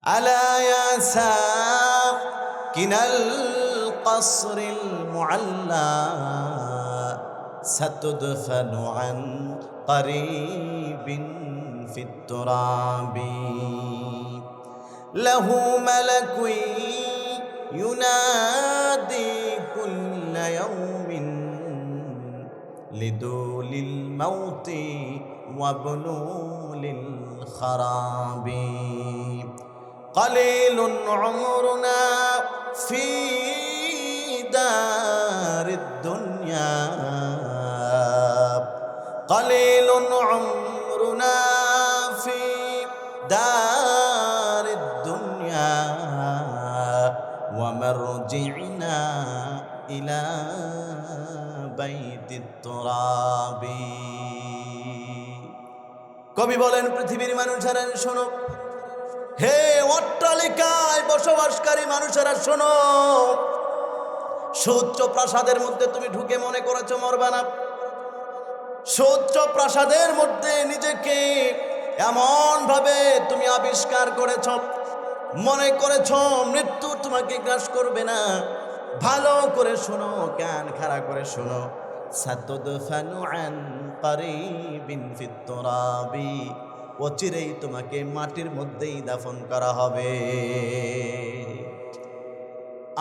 ألا يا ساكن القصر المعلى ستدفن عن قريب في التراب له ملك ينادي كل يوم لدول الموت وبلول الخراب قليل عمرنا في دار الدنيا قليل عمرنا في دار الدنيا ومرجعنا إلى بيت التراب কবি বলেন পৃথিবীর মানুষেরা শোনো, হে অট্টালিকায় বসবাসকারী মানুষেরা শোনো, সুউচ্চ প্রাসাদের মধ্যে তুমি ঢুকে মনে করেছো মরবে না। সুউচ্চ প্রাসাদের মধ্যে নিজেকে এমন ভাবে তুমি আবিষ্কার করেছ, মনে করেছ মৃত্যু তোমাকে গ্রাস করবে না। ভালো করে শোনো, কান খাড়া করে শোনো, সাতুদফানু আন কারিবিন ফিত তুরাবি, অচিরেই তোমাকে মাটির মধ্যেই দাফন করা হবে।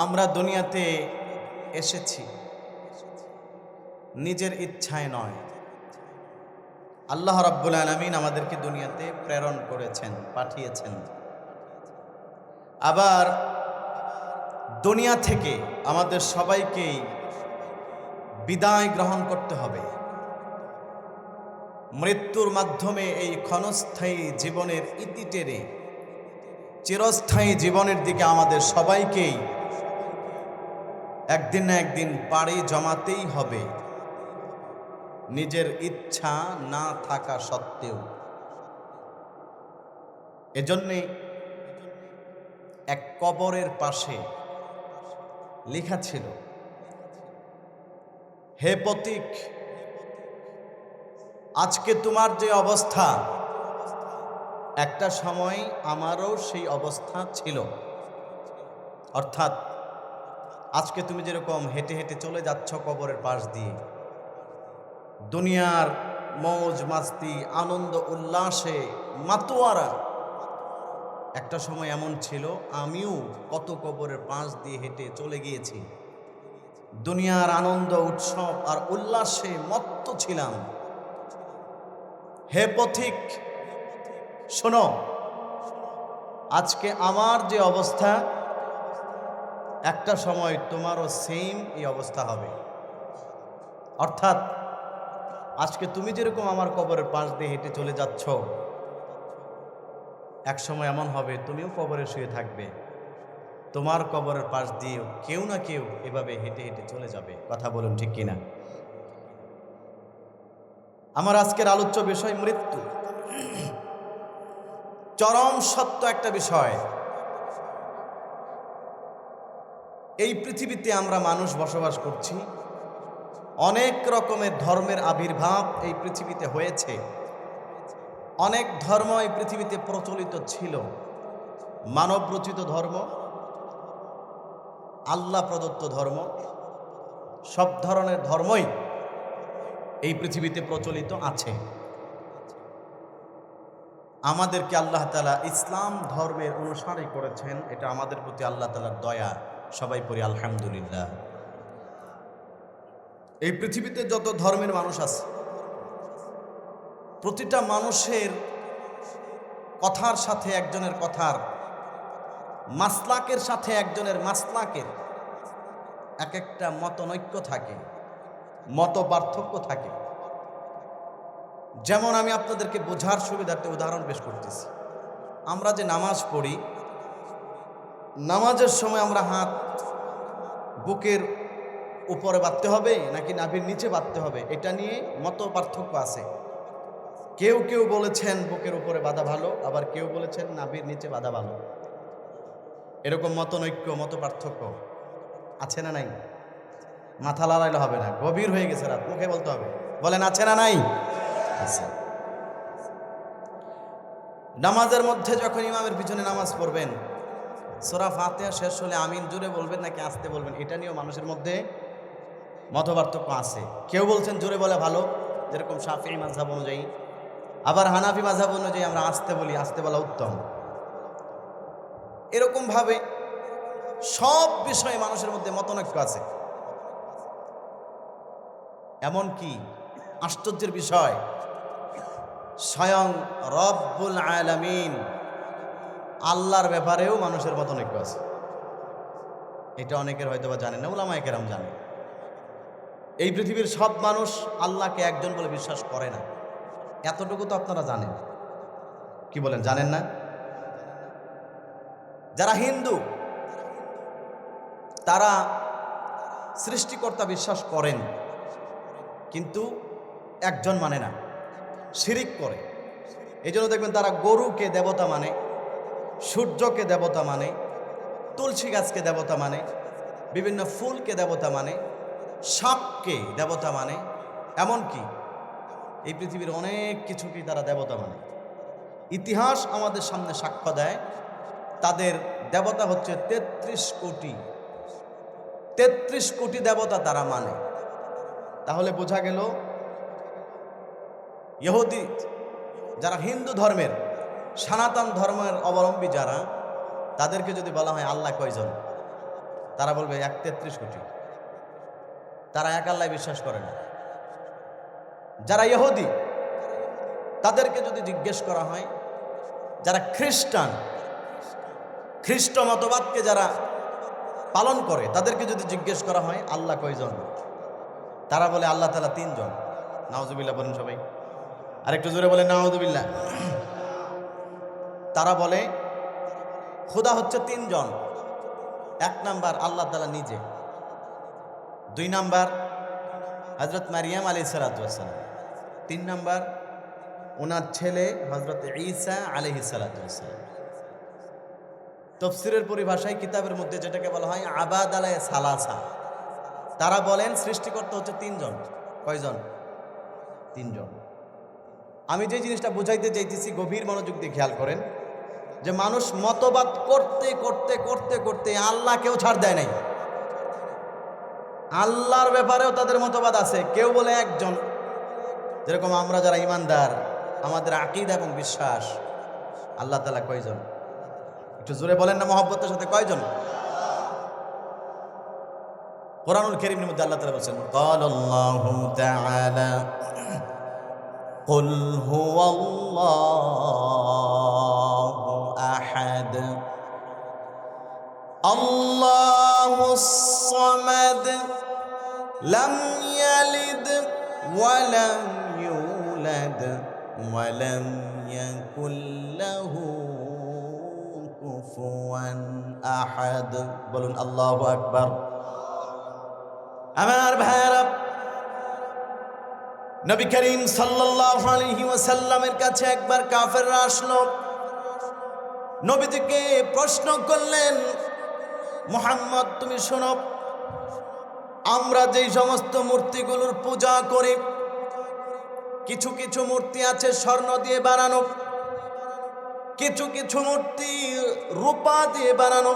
আমরা দুনিয়াতে এসেছি নিজের ইচ্ছায় নয়, আল্লাহ রাব্বুল আলামিন আমাদেরকে দুনিয়াতে প্রেরণ করেছেন, পাঠিয়েছেন। আবার দুনিয়া থেকে আমাদের সবাইকেই বিদায় গ্রহণ করতে হবে। মৃত্যুর মাধ্যমে এই ক্ষণস্থায়ী জীবনের ইতি টেনে চিরস্থায়ী জীবনের দিকে আমাদের সবাইকেই একদিন না একদিন পাড়ি জমাতেই হবে, নিজের ইচ্ছা না থাকা সত্ত্বেও। এজন্যে এক কবরের পাশে লেখা ছিল, হে পথিক, আজকে তোমার যে অবস্থা, একটা সময় আমারও সেই অবস্থা ছিল। অর্থাৎ আজকে তুমি যেরকম হেঁটে হেঁটে চলে যাচ্ছ কবরের পাশ দিয়ে, দুনিয়ার মৌজ মাস্তি আনন্দ উল্লাসে মাতোয়ারা, একটা সময় এমন ছিল আমিও কত কবরের পাশ দিয়ে হেঁটে চলে গিয়েছি, দুনিয়ার আনন্দ উৎসব আর উল্লাসে মত্ত ছিলাম। হে পথিক শোনো, আজকে আমার যে অবস্থা, একটা সময় তোমারও সেম এই অবস্থা হবে। অর্থাৎ আজকে তুমি যেরকম আমার কবরের পাশ দিয়ে হেঁটে চলে যাচ্ছ, এক সময় এমন হবে তুমিও কবরে শুয়ে থাকবে, তোমার কবরের পাশ দিয়েও কেউ না কেউ এভাবে হেঁটে হেঁটে চলে যাবে। কথা বলুন ঠিক কিনা? আমার আজকের আলোচ্য বিষয় মৃত্যু। চরম সত্য একটা বিষয়। এই পৃথিবীতে আমরা মানুষ বসবাস করছি, অনেক রকমের ধর্মের আবির্ভাব এই পৃথিবীতে হয়েছে, অনেক ধর্ম এই পৃথিবীতে প্রচলিত ছিল। মানব রচিত ধর্ম, আল্লাহ প্রদত্ত ধর্ম, সব ধরনের ধর্মই এই পৃথিবীতে প্রচলিত আছে। আমাদেরকে আল্লাহ তাআলা ইসলাম ধর্মের অনুসারী করেছেন, এটা আমাদের প্রতি আল্লাহ তাআলার দয়া। সবাই পড়ি আলহামদুলিল্লাহ। এই পৃথিবীতে যত ধর্মের মানুষ আছে, প্রতিটা মানুষের কথার সাথে একজনের কথার, মাসলাকের সাথে একজনের মাসলাকের এক একটা মতনৈক্য থাকে, মত পার্থক্য থাকে। যেমন আমি আপনাদেরকে বোঝার সুবিধার্থে উদাহরণ পেশ করতেছি। আমরা যে নামাজ পড়ি, নামাজের সময় আমরা হাত বুকের উপরে বাঁধতে হবে নাকি নাভির নিচে বাঁধতে হবে, এটা নিয়ে মত পার্থক্য আছে। কেউ কেউ বলেছেন বুকের উপরে বাঁধা ভালো, আবার কেউ বলেছেন নাভির নিচে বাঁধা ভালো। এরকম মতনৈক্য, মত পার্থক্য আছে না নাই? মাথা লড়াইলে হবে না, গভীর হয়ে গেছে রাত, মুখে বলতে হবে। বলেন আছে না নাই? আছে। নামাজের মধ্যে যখন ইমামের পিছনে নামাজ পড়বেন, সূরা ফাতিহা শেষ হলে আমিন জোরে বলবেন নাকি আস্তে বলবেন, এটা নিয়েও মানুষের মধ্যে মতপার্থক্য আছে। কেউ বলছেন জোরে বলা ভালো, যেরকম শাফিঈ মাযহাব অনুযায়ী, আবার হানাফি মাযহাব অনুযায়ী আমরা আস্তে বলি, আস্তে বলা উত্তম। এরকমভাবে সব বিষয়ে মানুষের মধ্যে মতানৈক্য আছে। এমন কি আশ্চর্যের বিষয়, স্বয়ং রব্বুল আলামিন আল্লাহর ব্যাপারেও মানুষের মতানৈক্য আছে। এটা অনেকের হয়তো বা জানেন না, উলামায়ে কেরাম জানে। এই পৃথিবীর সব মানুষ আল্লাহকে একজন বলে বিশ্বাস করে না, এতটুকু তো আপনারা জানেন। কি বলেন, জানেন না? যারা হিন্দু তারা সৃষ্টিকর্তা বিশ্বাস করেন, কিন্তু একজন মানে না, শিরিক করে। এই জন্য দেখবেন তারা গরুকে দেবতা মানে, সূর্যকে দেবতা মানে, তুলসী গাছকে দেবতা মানে, বিভিন্ন ফুলকে দেবতা মানে, সাপকে দেবতা মানে, এমনকি এই পৃথিবীর অনেক কিছুকেই তারা দেবতা মানে। ইতিহাস আমাদের সামনে সাক্ষ্য দেয় তাদের দেবতা হচ্ছে ৩৩ কোটি। ৩৩ কোটি দেবতা তারা মানে। তাহলে বোঝা গেল ইহুদি যারা হিন্দু ধর্মের, সনাতন ধর্মের অবলম্বী যারা, তাদেরকে যদি বলা হয় আল্লাহ কয়জন, তারা বলবে ৩৩ কোটি। তারা এক আল্লাহ বিশ্বাস করে না। যারা ইহুদি তাদেরকে যদি জিজ্ঞেস করা হয়, যারা খ্রিস্টান, খ্রিস্ট মতবাদকে যারা পালন করে, তাদেরকে যদি জিজ্ঞেস করা হয় আল্লাহ কয়জন, তারা বলে আল্লাহ তাআলা ৩ জন। নাউজুবিল্লাহ বলেন সবাই, আর একটু জোরে বলেন নাউজুবিল্লাহ। তারা বলে খোদা হচ্ছে ৩ জন। ১ নাম্বার আল্লাহ তাআলা নিজে, ২ নাম্বার হযরত মারিয়াম আলাইহিস সালাম, ৩ নাম্বার ওনার ছেলে হযরত ঈসা আলাইহিস সালাম। তাফসীরের পরিভাষায় কিতাবের মধ্যে যেটাকে বলা হয় আবাদ আলাইহি সালাসা, তারা বলেন সৃষ্টিকর্তা হচ্ছে ৩ জন। কয়জন? ৩ জন। আমি যে জিনিসটা বুঝাইতে চাইতেছি গভীর মনোযোগ দিয়ে খেয়াল করেন, যে মানুষ মতবাদ করতে করতে করতে করতে আল্লাহকেও ছাড় দেয় নাই। আল্লাহর ব্যাপারেও তাদের মতবাদ আছে। কেউ বলে একজন, যেরকম আমরা যারা ইমানদার, আমাদের আকীদা এবং বিশ্বাস, আল্লাহ তাআলা কয়জন? একটু জোরে বলেন না মহব্বতের সাথে, কয়জন? কোরআনুল কারীমের মধ্যে আল্লাহ তাআলা বলেছেন, ক্বালাল্লাহু তাআলা কুল হুয়াল্লাহু আহাদ আল্লাহুস সামাদ লাম ইয়ালিদ ওয়া লাম ইউলাদ ওয়া লাম ইয়াকুল লাহু কুফুয়ান আহাদ। বলুন আল্লাহু আকবার। আমার ভাইরা, নবী করিম সাল্লাল্লাহু আলাইহি ওয়াসাল্লামের কাছে একবার কাফেররা আসলো, নবীজিকে প্রশ্ন করলেন, মুহাম্মদ তুমি শোনো, আমরা যেই সমস্ত মূর্তিগুলোর পূজা করি, কিছু কিছু মূর্তি আছে স্বর্ণ দিয়ে বানানো, কিছু কিছু মূর্তি রূপা দিয়ে বানানো,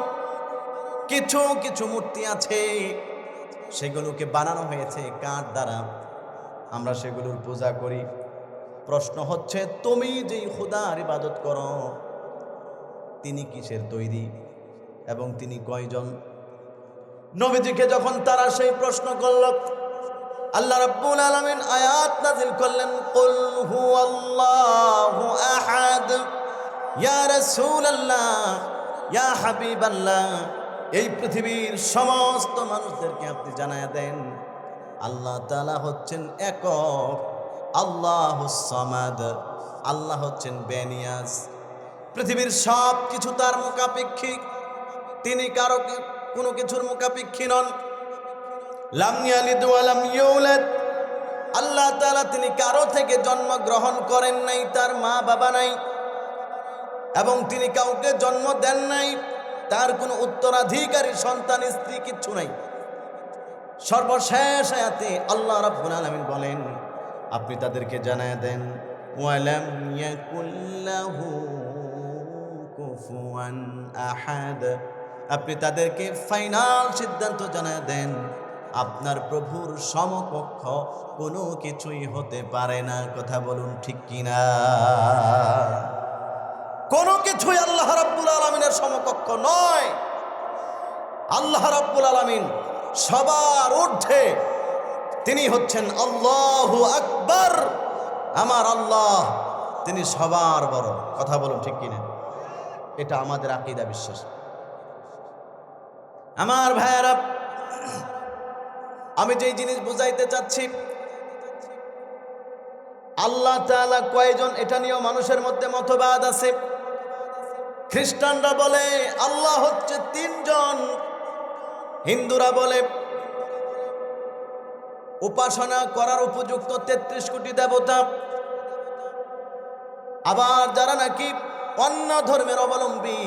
কিছু কিছু মূর্তি আছে সেগুলোকে বানানো হয়েছে কাঠ দ্বারা, আমরা সেগুলোর পূজা করি। প্রশ্ন হচ্ছে, তুমি যেই খোদার ইবাদত করো তিনি কিসের তৈরি এবং তিনি কয়জন? নবীজিকে যখন তারা সেই প্রশ্ন করল, আল্লাহ রাব্বুল আলামিন আয়াত নাযিল করলেন, কুল হুয়াল্লাহু আহাদ। ইয়া রাসূলুল্লাহ, ইয়া হাবিবাল্লাহ, এই পৃথিবীর সমস্ত মানুষদেরকে আপনি জানায়া দেন আল্লাহ তাআলা হচ্ছেন একক, আল্লাহুস সামাদ, আল্লাহ হচ্ছেন বেনিয়াজ। পৃথিবীর সব কিছু তার মুখাপেক্ষী, তিনি কারো কোনো কিছুর মুখাপেক্ষী নন। লাম ইয়ালিদ ওয়া লাম ইউলাদ, আল্লাহ তাআলা তিনি কারো থেকে জন্মগ্রহণ করেন নাই, তার মা বাবা নাই, এবং তিনি কাউকে জন্ম দেন নাই, তার কোনো উত্তরাধিকারী সন্তান স্ত্রী কিচ্ছু নাই। সর্বশেষ আয়াতে আল্লাহ রাব্বুল আলামিন বলেন, আপনি তাদেরকে জানায় দেন ওয়ালাম ইয়াকুল লাহু কুফুয়ান আহাদ। আপনি তাদেরকে ফাইনাল সিদ্ধান্ত জানিয়ে দেন, আপনার প্রভুর সমকক্ষ কোনো কিছুই হতে পারে না। কথা বলুন ঠিক কিনা? কোনো কিছুই আল্লাহ রাব্বুল আলামিনের সমকক্ষ নয়। আল্লাহ রাব্বুল আলামিন সবার ঊর্ধ্বে, তিনি হচ্ছেন আল্লাহু আকবার। আমার আল্লাহ তিনি সবার বড়। কথা বলুন ঠিক কিনা? এটা আমাদের আকীদা, বিশ্বাস। আমার ভাইয়েরা, আমি যেই জিনিস বুঝাইতে চাচ্ছি, আল্লাহ তাআলা কয়জন এটা নিয়েও মানুষের মধ্যে মতবাদ আছে। খ্রিস্টানরা বলে আল্লাহ হচ্ছে 3 জন, হিন্দুরা বলে উপাসনা করার উপযুক্ত 33 কোটি দেবতা। আবার যারা নাকি অন্য ধর্মের অবলম্বী,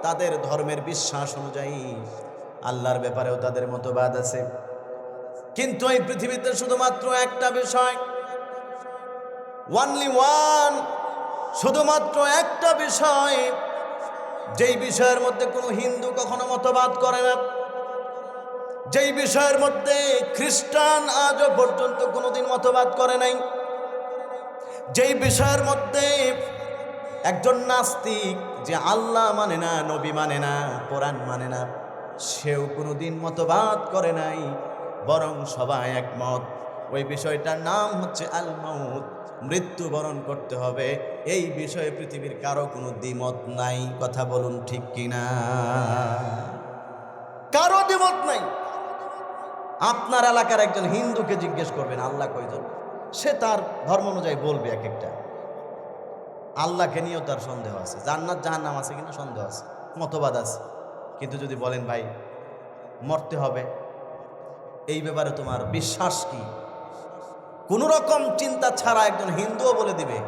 তাদের ধর্মের বিশ্বাস অনুযায়ী আল্লাহর ব্যাপারেও তাদের মতবাদ আছে। কিন্তু এই পৃথিবীতে শুধুমাত্র একটা বিষয়, ওয়ানলি ওয়ান, শুধুমাত্র একটা বিষয়, যেই বিষয়ের মধ্যে কোনো হিন্দু কখনো মতবাদ করে না, যেই বিষয়ের মধ্যে খ্রিস্টান আজও পর্যন্ত কোনোদিন মতবাদ করে নাই, যেই বিষয়ের মধ্যে একজন নাস্তিক, যে আল্লাহ মানে না, নবী মানে না, কোরআন মানে না, সেও কোনোদিন মতবাদ করে নাই, বরং সবাই একমত। ওই বিষয়টার নাম হচ্ছে আল মাউত, মৃত্যুবরণ করতে হবে। এই বিষয়ে পৃথিবীর কারো কোনো দ্বিমত নাই। কথা বলুন ঠিক কিনা? কারো দ্বিমত নাই। আপনার এলাকার একজন হিন্দুকে জিজ্ঞেস করবেন আল্লাহ কয়জন, সে তার ধর্ম অনুযায়ী বলবে এক একটা। আল্লাহকে নিয়েও তার সন্দেহ আছে, জান্নাত জাহান্নাম আছে কিনা সন্দেহ আছে, মতবাদ আছে। কিন্তু যদি বলেন ভাই মরতে হবে, এই ব্যাপারে তোমার বিশ্বাস কি, কোন রকম চিন্তা ছাড়া একজন হিন্দুও বলে দিবে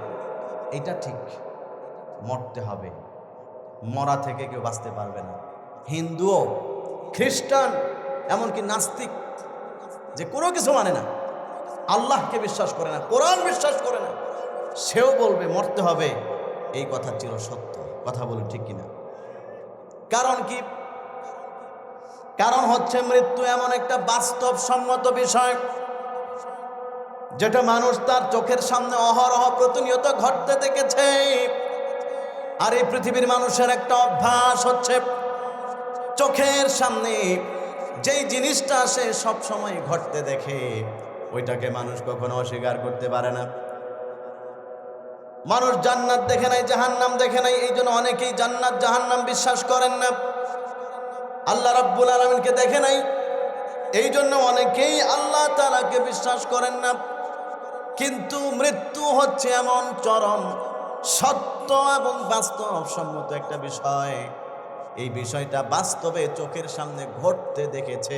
এটা ঠিক, মরতে হবে, মরা থেকে কেউ বাঁচতে পারবে না। হিন্দুও, খ্রিস্টান, এমনকি নাস্তিক, যে কোনো কিছু মানে না, আল্লাহকে বিশ্বাস করে না, কোরআন বিশ্বাস করে না, সেও বলবে মরতে হবে। এই কথা চির সত্য। কথা বলুন ঠিক কিনা? কারণ কি? কারণ হচ্ছে মৃত্যু এমন একটা বাস্তবসম্মত বিষয়, যেটা মানুষ তার চোখের সামনে অহরহ প্রতিনিয়ত ঘটতে দেখেছে। আর এই পৃথিবীর মানুষের একটা অভ্যাস হচ্ছে, চোখের সামনে যেই জিনিসটা সে সব সময় ঘটতে দেখে, ওইটাকে মানুষ কখনো অস্বীকার করতে পারে না। মানুষ জান্নাত দেখে নাই, জাহান্নাম দেখে নাই, এই জন্য অনেকেই জান্নাত জাহান্নাম বিশ্বাস করেন না। আল্লাহ রাব্বুল আলামিনকে দেখে নাই, এই জন্য অনেকেই আল্লাহ তাআলাকে বিশ্বাস করেন না। কিন্তু মৃত্যু হচ্ছে এমন চরম সত্য এবং বাস্তবসম্মত একটা বিষয়, এই বিষয়টা বাস্তবে চোখের সামনে ঘটতে দেখেছে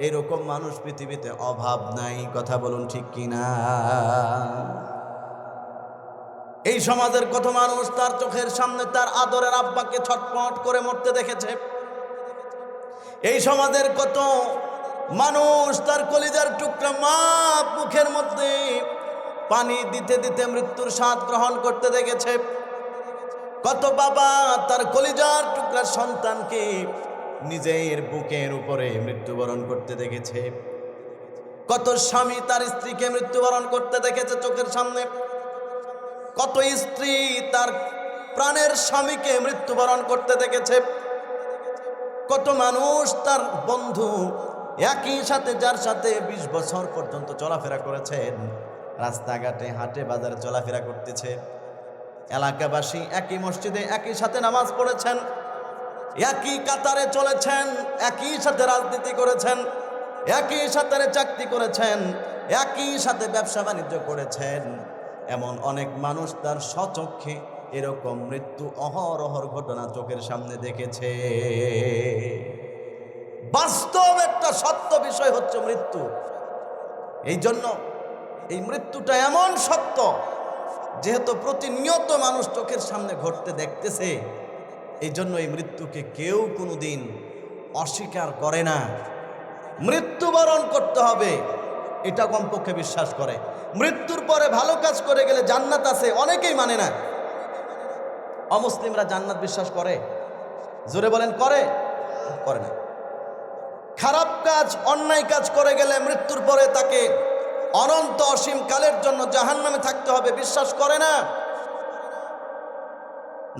এরকম মানুষ পৃথিবীতে অভাব নাই। কথা বলুন ঠিক কিনা? এই সমাজের কত মানুষ তার চোখের সামনে তার আদরের আব্বাকে ছটফট করে মরতে দেখেছে। এই সমাজের কত মানুষ তার কলিজার টুকরা মা মুখের মধ্যে পানি দিতে দিতে মৃত্যুর স্বাদ গ্রহণ করতে দেখেছে। কত বাবা তার কলিজার টুকরা সন্তানকে নিজের বুকের উপরে মৃত্যুবরণ করতে দেখেছে। কত স্বামী তার স্ত্রীকে মৃত্যুবরণ করতে দেখেছে চোখের সামনে। কত স্ত্রী তার প্রাণের স্বামীকে মৃত্যুবরণ করতে দেখেছে। কত মানুষ তার বন্ধু, একই সাথে যার সাথে 20 বছর পর্যন্ত চলাফেরা করেছেন, রাস্তাঘাটে হাটে বাজারে চলাফেরা করতেছে, এলাকাবাসী একই মসজিদে একই সাথে নামাজ পড়েছেন, একই কাতারে চলেছেন, একই সাথে রাজনীতি করেছেন, একই সাথে চাকরি করেছেন, একই সাথে ব্যবসা বাণিজ্য করেছেন, এমন অনেক মানুষ তার স্বচক্ষে এরকম মৃত্যু অহরহর ঘটনা চোখের সামনে দেখেছে। বাস্তব একটা সত্য বিষয় হচ্ছে মৃত্যু। এই জন্য এই মৃত্যুটা এমন সত্য, যেহেতু প্রতিনিয়ত মানুষ চোখের সামনে ঘটতে দেখতেছে, এই জন্য এই মৃত্যুকে কেউ কোনোদিন অস্বীকার করে না। মৃত্যুবরণ করতে হবে এটা কমপক্ষে বিশ্বাস করে। মৃত্যুর পরে ভালো কাজ করে গেলে জান্নাত আছে, অনেকেই মানে না। অমুসলিমরা জান্নাত বিশ্বাস করে? জোরে বলেন, করে? করে না। খারাপ কাজ, অন্যায় কাজ করে গেলে মৃত্যুর পরে তাকে অনন্ত অসীম কালের জন্য জাহান্নামে থাকতে হবে, বিশ্বাস করে না।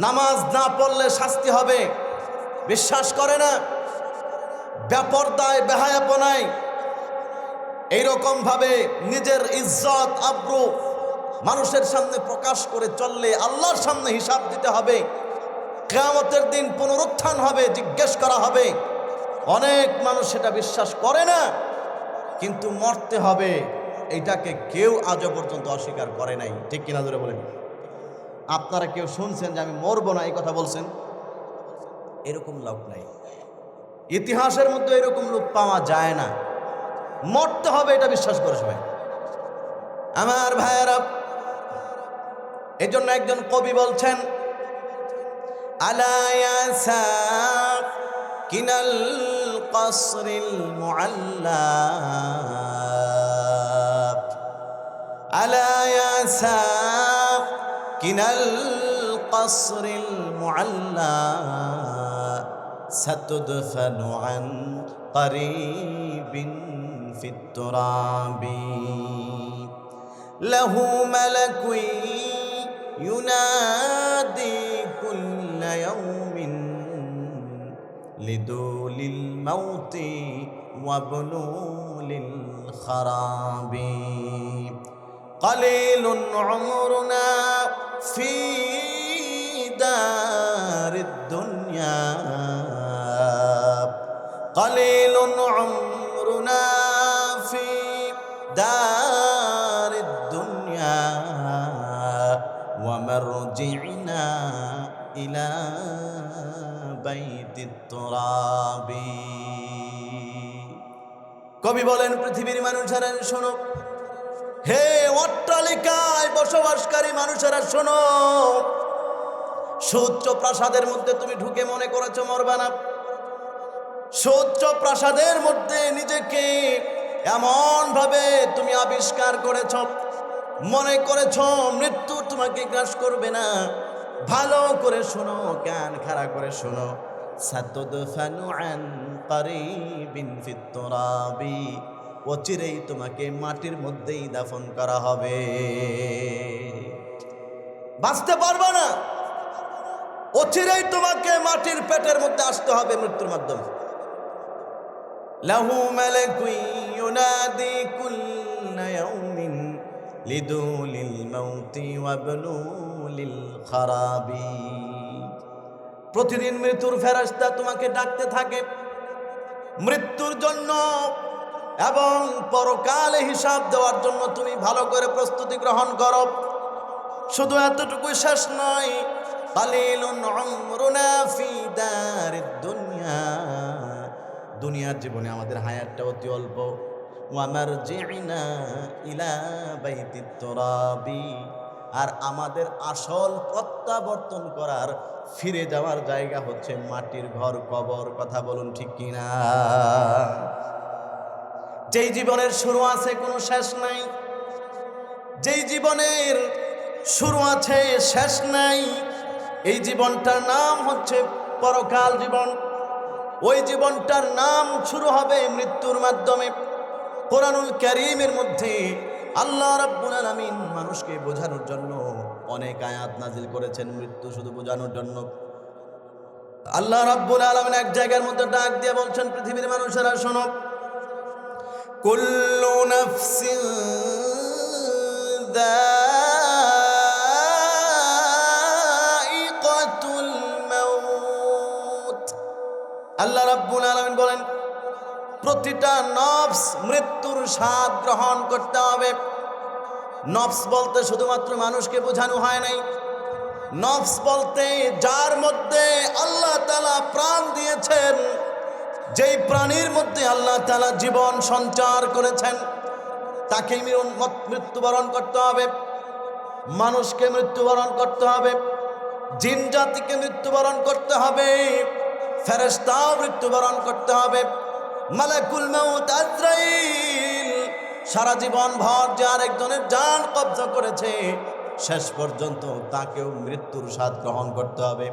নামাজ না পড়লে শাস্তি হবে, বিশ্বাস করে না। বেপরদায়, বেহায়াপনায় এইরকম ভাবে নিজের ইজ্জত আবরু মানুষের সামনে প্রকাশ করে চললে আল্লাহর সামনে হিসাব দিতে হবে। কিয়ামতের দিন পুনরুত্থান হবে, জিজ্ঞেস করা হবে। অনেক মানুষ সেটা বিশ্বাস করে না, কিন্তু মরতে হবে এইটাকে কেউ আজও পর্যন্ত অস্বীকার করে নাই। ঠিক কিনা ধরে বলেন? আপনারা কেউ শুনছেন যে আমি মরবো না এই কথা বলছেন? এরকম লোক নাই, ইতিহাসের মধ্যে এরকম লোক পাওয়া যায় না। মরতে হবে এটা বিশ্বাস করে সবাই। আমার ভাইয়েরা, এই জন্য একজন কবি বলছেন, আলা ইয়া সাকিনাল কসরিল মুআল্লা, আলা ইয়া সাকিনাল কসরিল মুআল্লা সাতুদফানু আন করিবিন ফিত তুরাবি লাহু মালাকুন ইউনাদি কুল্লা ইয়াউমিন লিদুলিল মাউতি ওয়া বুনুলিল খারাবি قليل عمرنا في دار الدنيا قليل عمرنا في دار الدنيا ومرجعنا إلى بيت التراب কবি বলেন, পৃথিবীর মানুষেরা শোনো, হে অট্টালিকায় বসবাসকারী মানুষেরা শোনো, সুউচ্চ প্রাসাদের মধ্যে তুমি ঢুকে মনে করেছো মরবা না। সুউচ্চ প্রাসাদের মধ্যে নিজেকে এমন ভাবে তুমি আবিষ্কার করেছ, মনে করেছ মৃত্যু তোমাকে গ্রাস করবে না। ভালো করে শোনো, কান খাড়া করে শোনো, সাতুদফানু আন করিবিন ফিত তুরাবি, অচিরেই তোমাকে মাটির মধ্যেই দাফন করা হবে। বাঁচতে পারবে না, অচিরেই তোমাকে মাটির পেটের মধ্যে আসতে হবে মৃত্যুর মাধ্যমে। লাহু মালাকুন ইউনাদি কুল্লা ইয়াউমিন লিদুলিল মাউতি ওয়া বুনুলিল খারাবি, প্রতিদিন মৃত্যুর ফেরেশতা তোমাকে ডাকতে থাকে মৃত্যুর জন্য এবং পরকালে হিসাব দেওয়ার জন্য। তুমি ভালো করে প্রস্তুতি গ্রহণ করো। শুধু এতটুকুই শেষ নয়, কালিলুন উমরুনা ফি দারিদ দুনিয়া, দুনিয়ার জীবনে আমাদের হায়াতটা অতি অল্প। ওয়া মারজি'না ইলা বাইতিত তুরাবি, আর আমাদের আসল প্রত্যাবর্তন করার, ফিরে যাওয়ার জায়গা হচ্ছে মাটির ঘর, কবর। কথা বলুন ঠিক কিনা? যেই জীবনের শুরু আছে কোনো শেষ নাই, যেই জীবনের শুরু আছে শেষ নাই, এই জীবনটার নাম হচ্ছে পরকাল জীবন। ওই জীবনটার নাম শুরু হবে মৃত্যুর মাধ্যমে। কোরআনুল কারীমের মধ্যে আল্লাহ রাব্বুল আলামিন মানুষকে বোঝানোর জন্য অনেক আয়াত নাজিল করেছেন, মৃত্যু শুধু বোঝানোর জন্য। আল্লাহ রাব্বুল আলামিন এক জায়গার মধ্যে ডাক দিয়ে বলছেন, পৃথিবীর মানুষেরা শোনো, কুল্লু নাফসিন যায়িকাতুল মাউত। আল্লাহ রাব্বুল আলামিন বলেন, প্রতিটা নফস মৃত্যুর স্বাদ গ্রহণ করতে হবে। নফস বলতে শুধুমাত্র মানুষকে বোঝানো হয় নাই। নফস বলতে যার মধ্যে আল্লাহ তাআলা প্রাণ দিয়েছেন, যেই প্রাণীর মধ্যে আল্লাহ তাআলা জীবন সঞ্চার করেছেন, তাকে মৃত্যুবরণ করতে হবে। মানুষকে মৃত্যুবরণ করতে হবে, জিন জাতিকে মৃত্যুবরণ করতে হবে, ফেরেশতাও মৃত্যুবরণ করতে হবে। মালাকুল মাউত আজরাইল সারা জীবন ভর যে আরেকজনের জান কবজা করেছে, শেষ পর্যন্ত তাকেও মৃত্যুর স্বাদ গ্রহণ করতে হবে।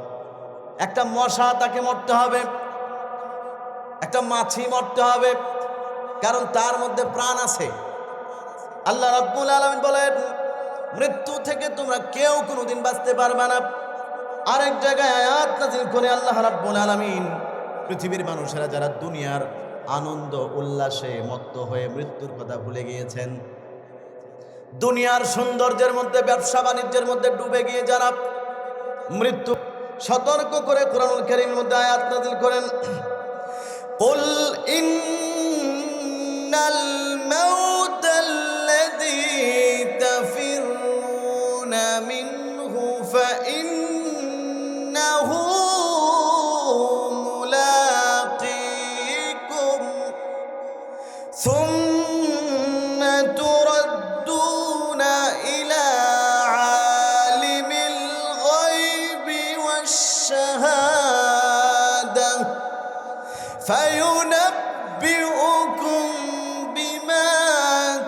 একটা মশা তাকে মরতে হবে, একটা মাছি মরতে হবে, কারণ তার মধ্যে প্রাণ আছে। আল্লাহ রাব্বুল আলামিন বলেন, মৃত্যু থেকে তোমরা কেউ কোনোদিন বাঁচতে পারবে না। আরেক জায়গায় আয়াত নাযিল করে আল্লাহ রাব্বুল আলামিন পৃথিবীর মানুষেরা যারা দুনিয়ার আনন্দ উল্লাসে মত্ত হয়ে মৃত্যুর কথা ভুলে গিয়েছেন, দুনিয়ার সৌন্দর্যের মধ্যে, ব্যবসা বাণিজ্যের মধ্যে ডুবে গিয়ে যারা মৃত্যু সতর্ক করে কোরআনুল কারীমের মধ্যে আয়াত নাযিল করেন, কুল ইন্নাল মাউতাল্লাযী তাফিরুনা মিনহু ফাইন্নাহু মুলাকীকুম সুম্মা তুরাদ্দুনা ইলা আলিমিল গায়বি ওয়াশ শাহাদা ফায়ুনাব্বিউকুম বিমা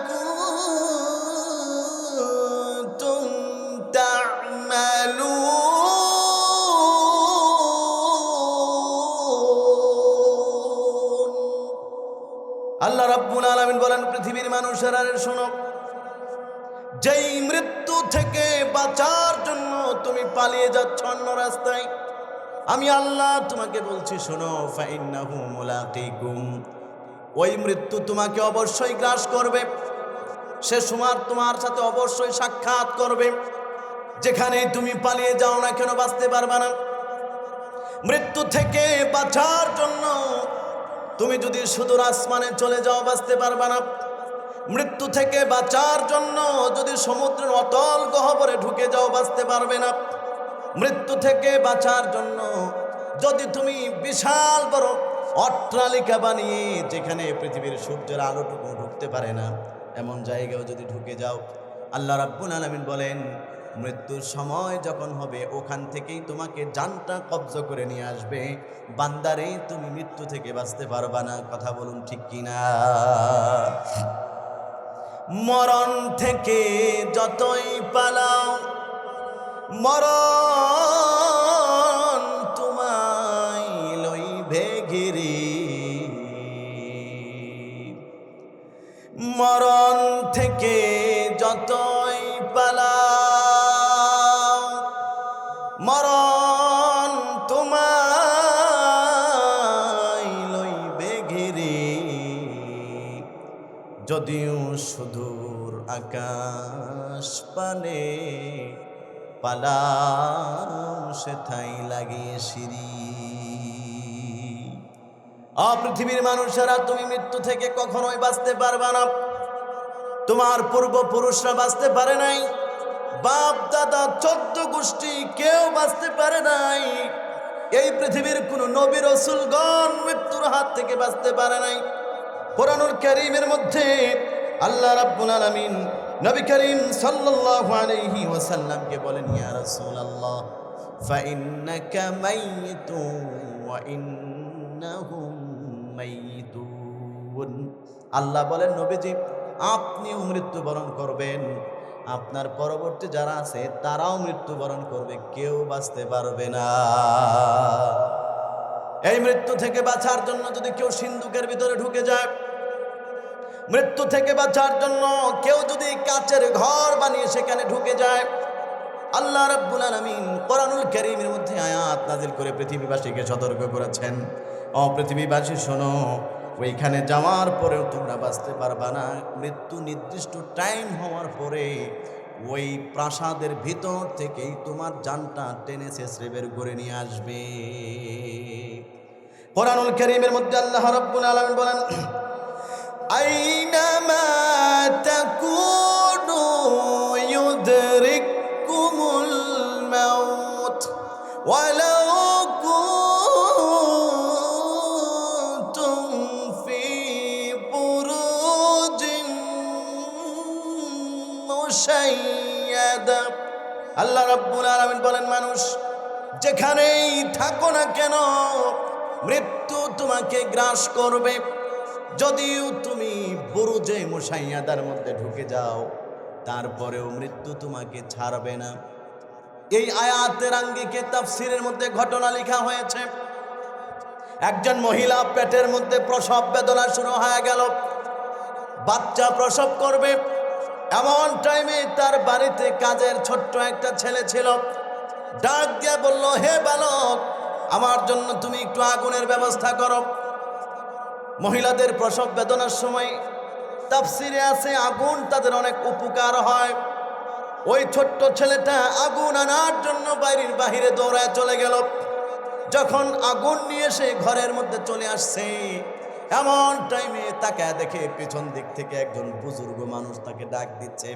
কুনতুম তা'মালুন। আল্লাহ রাব্বুল আলামিন বলেন, পৃথিবীর মানুষেরা শোনো, যেই মৃত্যু থেকে বাঁচার জন্য তুমি পালিয়ে যাচ্ছ অন্য রাস্তায়, আমি আল্লাহ তোমাকে বলছি শোনো, ফাইন্নাহু মুলাকীকুম, ওই মৃত্যু তোমাকে অবশ্যই গ্রাস করবে। সে সময় তোমার সাথে অবশ্যই সাক্ষাৎ করবে। যেখানে তুমি পালিয়ে যাও না কেন, বাঁচতে পারবে না। মৃত্যু থেকে বাঁচার জন্য তুমি যদি সুদূর আসমানে চলে যাও, বাঁচতে পারবে না। মৃত্যু থেকে বাঁচার জন্য যদি সমুদ্রের অতল গহ্বরে ঢুকে যাও, বাঁচতে পারবে না। মৃত্যু থেকে বাঁচার জন্য যদি তুমি বিশাল বড় অট্টালিকা বানিয়ে, যেখানে পৃথিবীর সূর্যের আলোটুকু ঢুকতে পারে না, এমন জায়গায় যদি ঢুকে যাও, আল্লাহ রাব্বুল আলামিন বলেন, মৃত্যুর সময় যখন হবে ওখান থেকেই তোমাকে জানটা কবজ করে নিয়ে আসবে। বান্দারে, তুমি মৃত্যু থেকে বাঁচতে পারবা না। কথা বলুন ঠিক কিনা? মরণ থেকে যতই পালাও, মরণ তোমায় লইবে ঘিরি। মরণ থেকে যতই পালাও, মরণ তোমায় লইবে ঘিরি। যদিও সুদূর আকাশ পানে, পালাম সেথায় লাগিয়ে সিঁড়ি। পৃথিবীর মানুষেরা, তুমি মৃত্যু থেকে কখনোই বাঁচতে পারবে না। তোমার পূর্বপুরুষরা বাঁচতে পারে নাই, বাপ দাদা 14 গোষ্ঠী কেউ বাঁচতে পারে নাই। এই পৃথিবীর কোন নবী রাসূলগণ মৃত্যুর হাত থেকে বাঁচতে পারে নাই। কোরআনুল কারীমের মধ্যে আল্লাহ রাব্বুল আলামিন নবী করিম সাল্লাল্লাহু আলাইহি ওয়াসাল্লামকে বলেন, ইয়া রাসূলুল্লাহ, ফাইন্নাকা মাইয়িতুন ওয়া ইন্নাহুম মাইয়িতুন। আল্লাহ বলেন, নবীজি, আপনিও মৃত্যুবরণ করবেন, আপনার পরবর্তী যারা আছে তারাও মৃত্যুবরণ করবে, কেউ বাঁচতে পারবে না। এই মৃত্যু থেকে বাঁচার জন্য যদি কেউ সিন্ধুকের ভিতরে ঢুকে যায়, মৃত্যু থেকে বাঁচার জন্য কেউ যদি কাচের ঘর বানিয়ে সেখানে ঢুকে যায়, আল্লাহ রাব্বুল আলামিন কোরআনুল কারীমের মধ্যে আয়াত নাযিল করে পৃথিবীবাসীকে সতর্ক করেছেন, ও পৃথিবীবাসী শোনো, ওইখানে যাওয়ার পরেও তোমরা বাঁচতে পারবা না। মৃত্যু নির্দিষ্ট টাইম হওয়ার পরে ওই প্রাসাদের ভিতর থেকেই তোমার জানটা টেনে ছেঁচড়ে বের করে নিয়ে আসবে। কোরআনুল কারীমের মধ্যে আল্লাহ রাব্বুল আলামিন বলেন, আইনামা তাকুনু ইউদরিকুমুল মাউত ওয়ালাউ কুনতুম ফি বুরুজিন মুশাইয়াদা। আল্লাহ রাব্বুল আলামিন বলেন, মানুষ যেখানেই থাকো না কেন, মৃত্যু তোমাকে গ্রাস করবে। যদিও তুমি বুরুজে মুশাইয়াদার মধ্যে ঢুকে যাও, তারপরেও মৃত্যু তোমাকে ছাড়বে না। এই আয়াতের আঙ্গিকে তাফসীরের মধ্যে ঘটনা লেখা হয়েছে। একজন মহিলা পেটের মধ্যে প্রসব বেদনা শুরু হয়ে গেল, বাচ্চা প্রসব করবে। এমন টাইমে তার বাড়িতে কাজের ছোট্ট একটা ছেলে ছিল। ডাক দিয়ে বলল, হে বালক, আমার জন্য তুমি একটু আগুনের ব্যবস্থা করো। মহিলাদের প্রসব বেদনার সময় তাফসীরে আছে আগুন তাদের অনেক উপকার হয়। ওই ছোট্ট ছেলেটা আগুন আনার জন্য বাহিরে দৌড়ায় চলে গেল। যখন আগুন নিয়ে সে ঘরের মধ্যে চলে আসছে, এমন টাইমে তাকে দেখে পিছন দিক থেকে একজন বুজুর্গ মানুষ তাকে ডাক দিচ্ছে।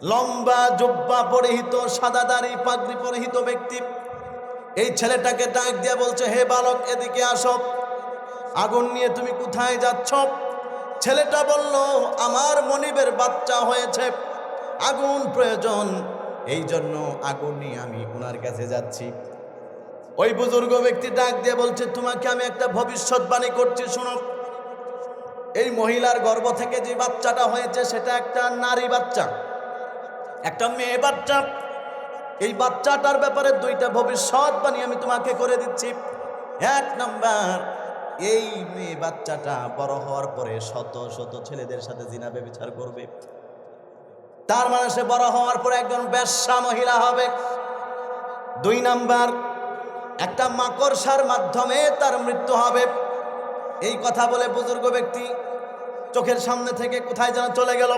লম্বা জুব্বা পরিহিত, সাদা দাড়ি পাগড়ি পরিহিত ব্যক্তি এই ছেলেটাকে ডাক দিয়ে বলছে, হে বালক, এদিকে আসো। আগুন নিয়ে তুমি কোথায় যাচ্ছ? ছেলেটা বলল, আমার মনিবের বাচ্চা হয়েছে, আগুন প্রয়োজন, এই জন্য আগুন নিয়ে আমি ওনার কাছে যাচ্ছি। ওই বুজুর্গ ব্যক্তি ডাক দিয়ে বলছে, তোমাকে আমি একটা ভবিষ্যৎবাণী করছি, শোনো। এই মহিলার গর্ভ থেকে যে বাচ্চাটা হয়েছে সেটা একটা নারী বাচ্চা, একটা মেয়ে বাচ্চা। এই বাচ্চাটার ব্যাপারে দুইটা ভবিষ্যৎবাণী আমি তোমাকে করে দিচ্ছি। এক নাম্বার, এই মেয়ে বাচ্চাটা বড় হওয়ার পরে শত শত ছেলেদের সাথে জিনা ব্যভিচার করবে। তার মানে সে বড় হওয়ার পরে একজন বেশ্যা মহিলা হবে। দুই নাম্বার, একটা মাকড়সার মাধ্যমে তার মৃত্যু হবে। এই কথা বলে বুজুর্গ ব্যক্তি চোখের সামনে থেকে কোথায় যেন চলে গেল।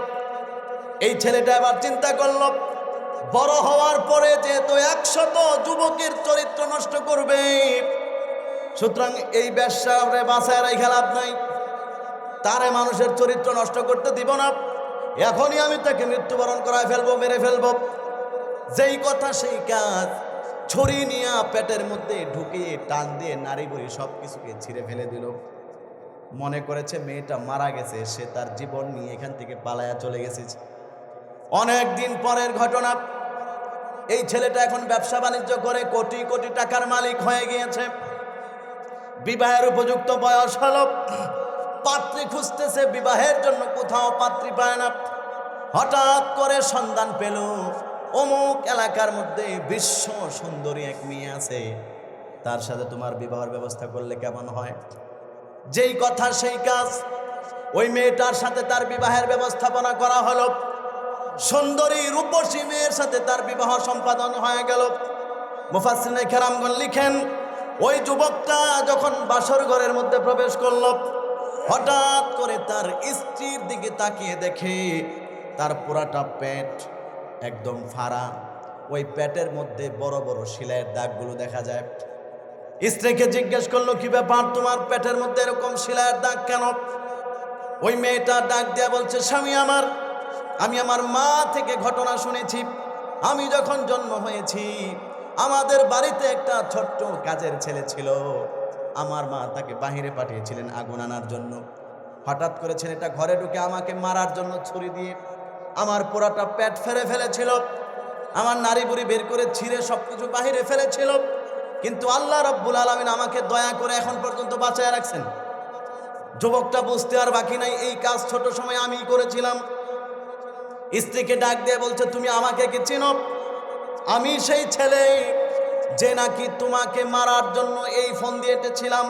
এই ছেলেটা এবার চিন্তা করল, বড় হওয়ার পরে যেহেতু 100 যুবকের চরিত্র নষ্ট করবে, সুতরাং এই বেশ্যারে বাঁচায় রেখে লাভ নাই, তারে মানুষের চরিত্র নষ্ট করতে দিব না। এখনই আমি তাকে মৃত্যুবরণ করায় ফেলবো, মেরে ফেলবো। যেই কথা সেই কাজ, ছুরি নিয়ে পেটের মধ্যে ঢুকিয়ে টান দিয়ে নারী বুড়ি সব কিছুকে ছিঁড়ে ফেলে দিল। মনে করেছে মেয়েটা মারা গেছে, সে তার জীবন নিয়ে এখান থেকে পালায়া চলে গেছে। অনেক দিন পরের ঘটনা। এই ছেলেটা এখন ব্যবসা বাণিজ্য করে কোটি কোটি টাকার মালিক হয়ে গিয়েছে। বিবাহের উপযুক্ত বয়স হলো, পাত্রী খুঁজতেছে, বিবাহের জন্য কোথাও পাত্রী পায় না। হঠাৎ করে সন্ধান পেল, অমুক এলাকার মধ্যে বিশ্ব সুন্দরী এক মেয়ে আছে, তার সাথে তোমার বিবাহের ব্যবস্থা করলে কেমন হয়? যেই কথা সেই কাজ, ওই মেয়েটার সাথে তার বিবাহের ব্যবস্থাপনা করা হলো। সুন্দরী রূপসী মেয়ের সাথে তার বিবাহ সম্পাদন হয়ে গেল। মুফাসসিরিনে কেরামগণ লিখেন, ওই যুবকটা যখন বাসর ঘরের মধ্যে প্রবেশ করল, হঠাৎ করে তার স্ত্রীর দিকে তাকিয়ে দেখে তার পুরাটা পেট একদম ফাড়া, ওই পেটের মধ্যে বড় বড় সেলাইয়ের দাগগুলো দেখা যায়। স্ত্রীকে জিজ্ঞেস করলো, কি ব্যাপার, তোমার পেটের মধ্যে এরকম সেলাইয়ের দাগ কেন? ওই মেয়েটা ডাক দিয়া বলছে, স্বামী আমার, আমি আমার মা থেকে ঘটনা শুনেছি। আমি যখন জন্ম হয়েছি, আমাদের বাড়িতে একটা ছোট্ট কাজের ছেলে ছিল, আমার মা তাকে বাহিরে পাঠিয়েছিলেন আগুন আনার জন্য। হঠাৎ করে ছেলেটা ঘরে ঢুকে আমাকে মারার জন্য ছুরি দিয়ে আমার পুরাটা পেট ফেরে ফেলেছিল, আমার নারী বুড়ি বের করে ছিঁড়ে সবকিছু বাহিরে ফেলেছিল। কিন্তু আল্লাহ রাব্বুল আলামিন আমাকে দয়া করে এখন পর্যন্ত বাঁচায় রাখছেন। যুবকটা বুঝতে আর বাকি নাই, এই কাজ ছোট সময় আমিই করেছিলাম। স্ত্রীকে ডাক দিয়ে বলছে, তুমি আমাকে কি চিনো? আমি সেই ছেলে যে নাকি তোমাকে মারার জন্য এই ফোন দিয়ে এঁটেছিলাম।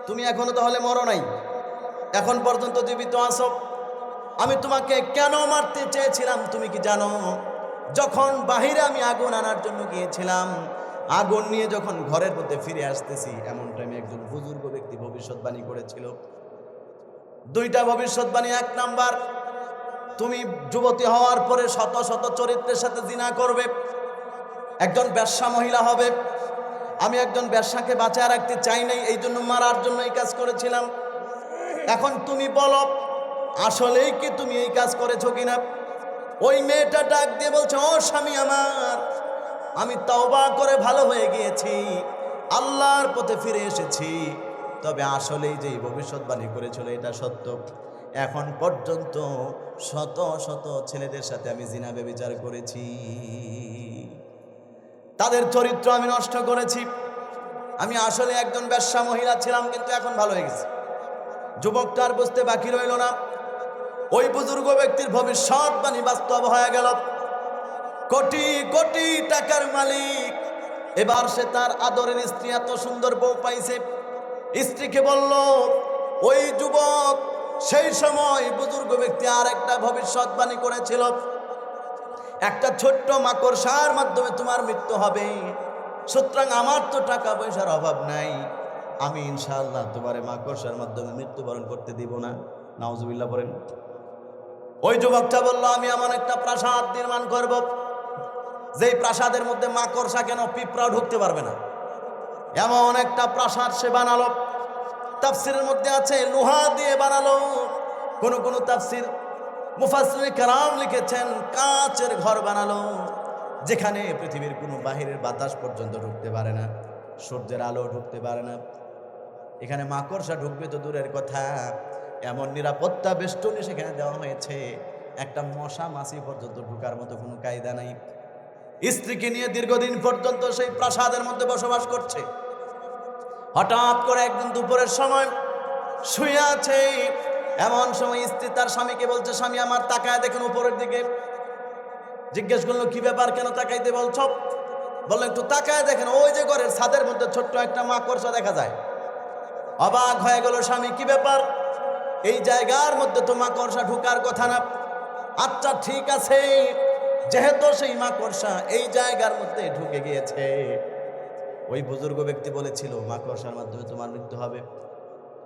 তুমি এখনো তাহলে মরো নাই, এখন পর্যন্ত জীবিত আছো। আমি তোমাকে কেন মারতে চেয়েছিলাম তুমি কি জানো? যখন বাহিরে আমি আগুন আনার জন্য গিয়েছিলাম, আগুন নিয়ে যখন ঘরের মধ্যে ফিরে আসতেছি, এমন টাইমে একজন বুজুর্গ ব্যক্তি ভবিষ্যৎবাণী করেছিল। দুইটা ভবিষ্যৎবাণী। এক নাম্বার, তুমি যুবতী হওয়ার পরে শত শত চরিত্রের সাথে জিনা করবে, একজন বেশ্যা মহিলা হবে। আমি একজন বেশ্যাকে বাঁচায় রাখতে চাই নাই, এই জন্য মারার জন্য এই কাজ করেছিলাম। এখন তুমি বলো, আসলেই কি তুমি এই কাজ করেছো কিনা? ওই মেয়েটা ডাক দিয়ে বলছে, ও স্বামী আমার, আমি তওবা করে ভালো হয়ে গিয়েছি, আল্লাহর পথে ফিরে এসেছি। তবে আসলেই যে ভবিষ্যৎবাণী করেছিল এটা সত্য। এখন পর্যন্ত শত শত ছেলেদের সাথে আমি জিনা ব্যভিচার করেছি, তাদের চরিত্র আমি নষ্ট করেছি। আমি আসলে একজন বেশ্যা মহিলা ছিলাম, কিন্তু এখন ভালো হয়ে গেছি। যুবকটার বুঝতে বাকি রইল না। ওই বুজুর্গ ব্যক্তির ভবিষ্যৎবাণী বাস্তব হয়ে গেল। কোটি কোটি টাকার মালিক। এবার সে তার আদরের স্ত্রী, এত সুন্দর বউ পাইছে, স্ত্রীকে বলল, ওই যুবক সেই সময় বুজুর্গ ব্যক্তি আর একটা ভবিষ্যৎবাণী করেছিল, একটা ছোট্ট মাকড়সার মাধ্যমে তোমার মৃত্যু হবে। সুতরাং আমার তো টাকা পয়সার অভাব নাই, আমি ইনশাআল্লাহ তোমার মাকড়সার মাধ্যমে মৃত্যুবরণ করতে দিব না। নাউজুবিল্লাহ বলেন। ওই যুবকটা বলল, আমি এমন একটা প্রাসাদ নির্মাণ করব, যেই প্রাসাদের মধ্যে মাকড়সা কেন পিঁপড়াও ঢুকতে পারবে না, এমন একটা প্রাসাদ সে বানালো। তাফসিরের মধ্যে আছে লোহা দিয়ে বানালো, কোন তাফসির মুফাসসিরিন কেরাম লিখেছেন কাচের ঘর বানালো, যেখানে পৃথিবীর কোনো বাহিরের বাতাস পর্যন্ত ঢুকতে পারে না, সূর্যের আলো ঢুকতে পারে না। এখানে মাকড়সা ঢুকবে তো দূরের কথা, এমন নিরাপত্তা বেষ্টনী সেখানে দেওয়া হয়েছে, একটা মশা মাছি পর্যন্ত ঢুকার মতো কোনো কায়দা নাই। স্ত্রীকে নিয়ে দীর্ঘদিন পর্যন্ত সেই প্রাসাদের মধ্যে বসবাস করছে। হঠাৎ করে একদিন দুপুরের সময় শুয়ে আছে, এমন সময় স্ত্রী তার স্বামীকে বলছে, স্বামী আমার তাকায় দেখেন উপরের দিকে। জিজ্ঞেস করলো, কি ব্যাপার, কেন তাকাইতে বলছ? বললো, একটু তাকায় দেখেন, ওই যে ঘরের ছাদের মধ্যে ছোট্ট একটা মাকড়সা দেখা যায়। অবাক হয়ে গেল স্বামী, কি ব্যাপার? এই জায়গার মধ্যে তো মাকড়সা ঢুকার কথা না। আচ্ছা ঠিক আছে, যেহেতু সেই মাকড়সা এই জায়গার মধ্যে ঢুকে গিয়েছে, ওই বুজুর্গ ব্যক্তি বলেছিল মাকড়সার মাধ্যমে তোমার মৃত্যু হবে,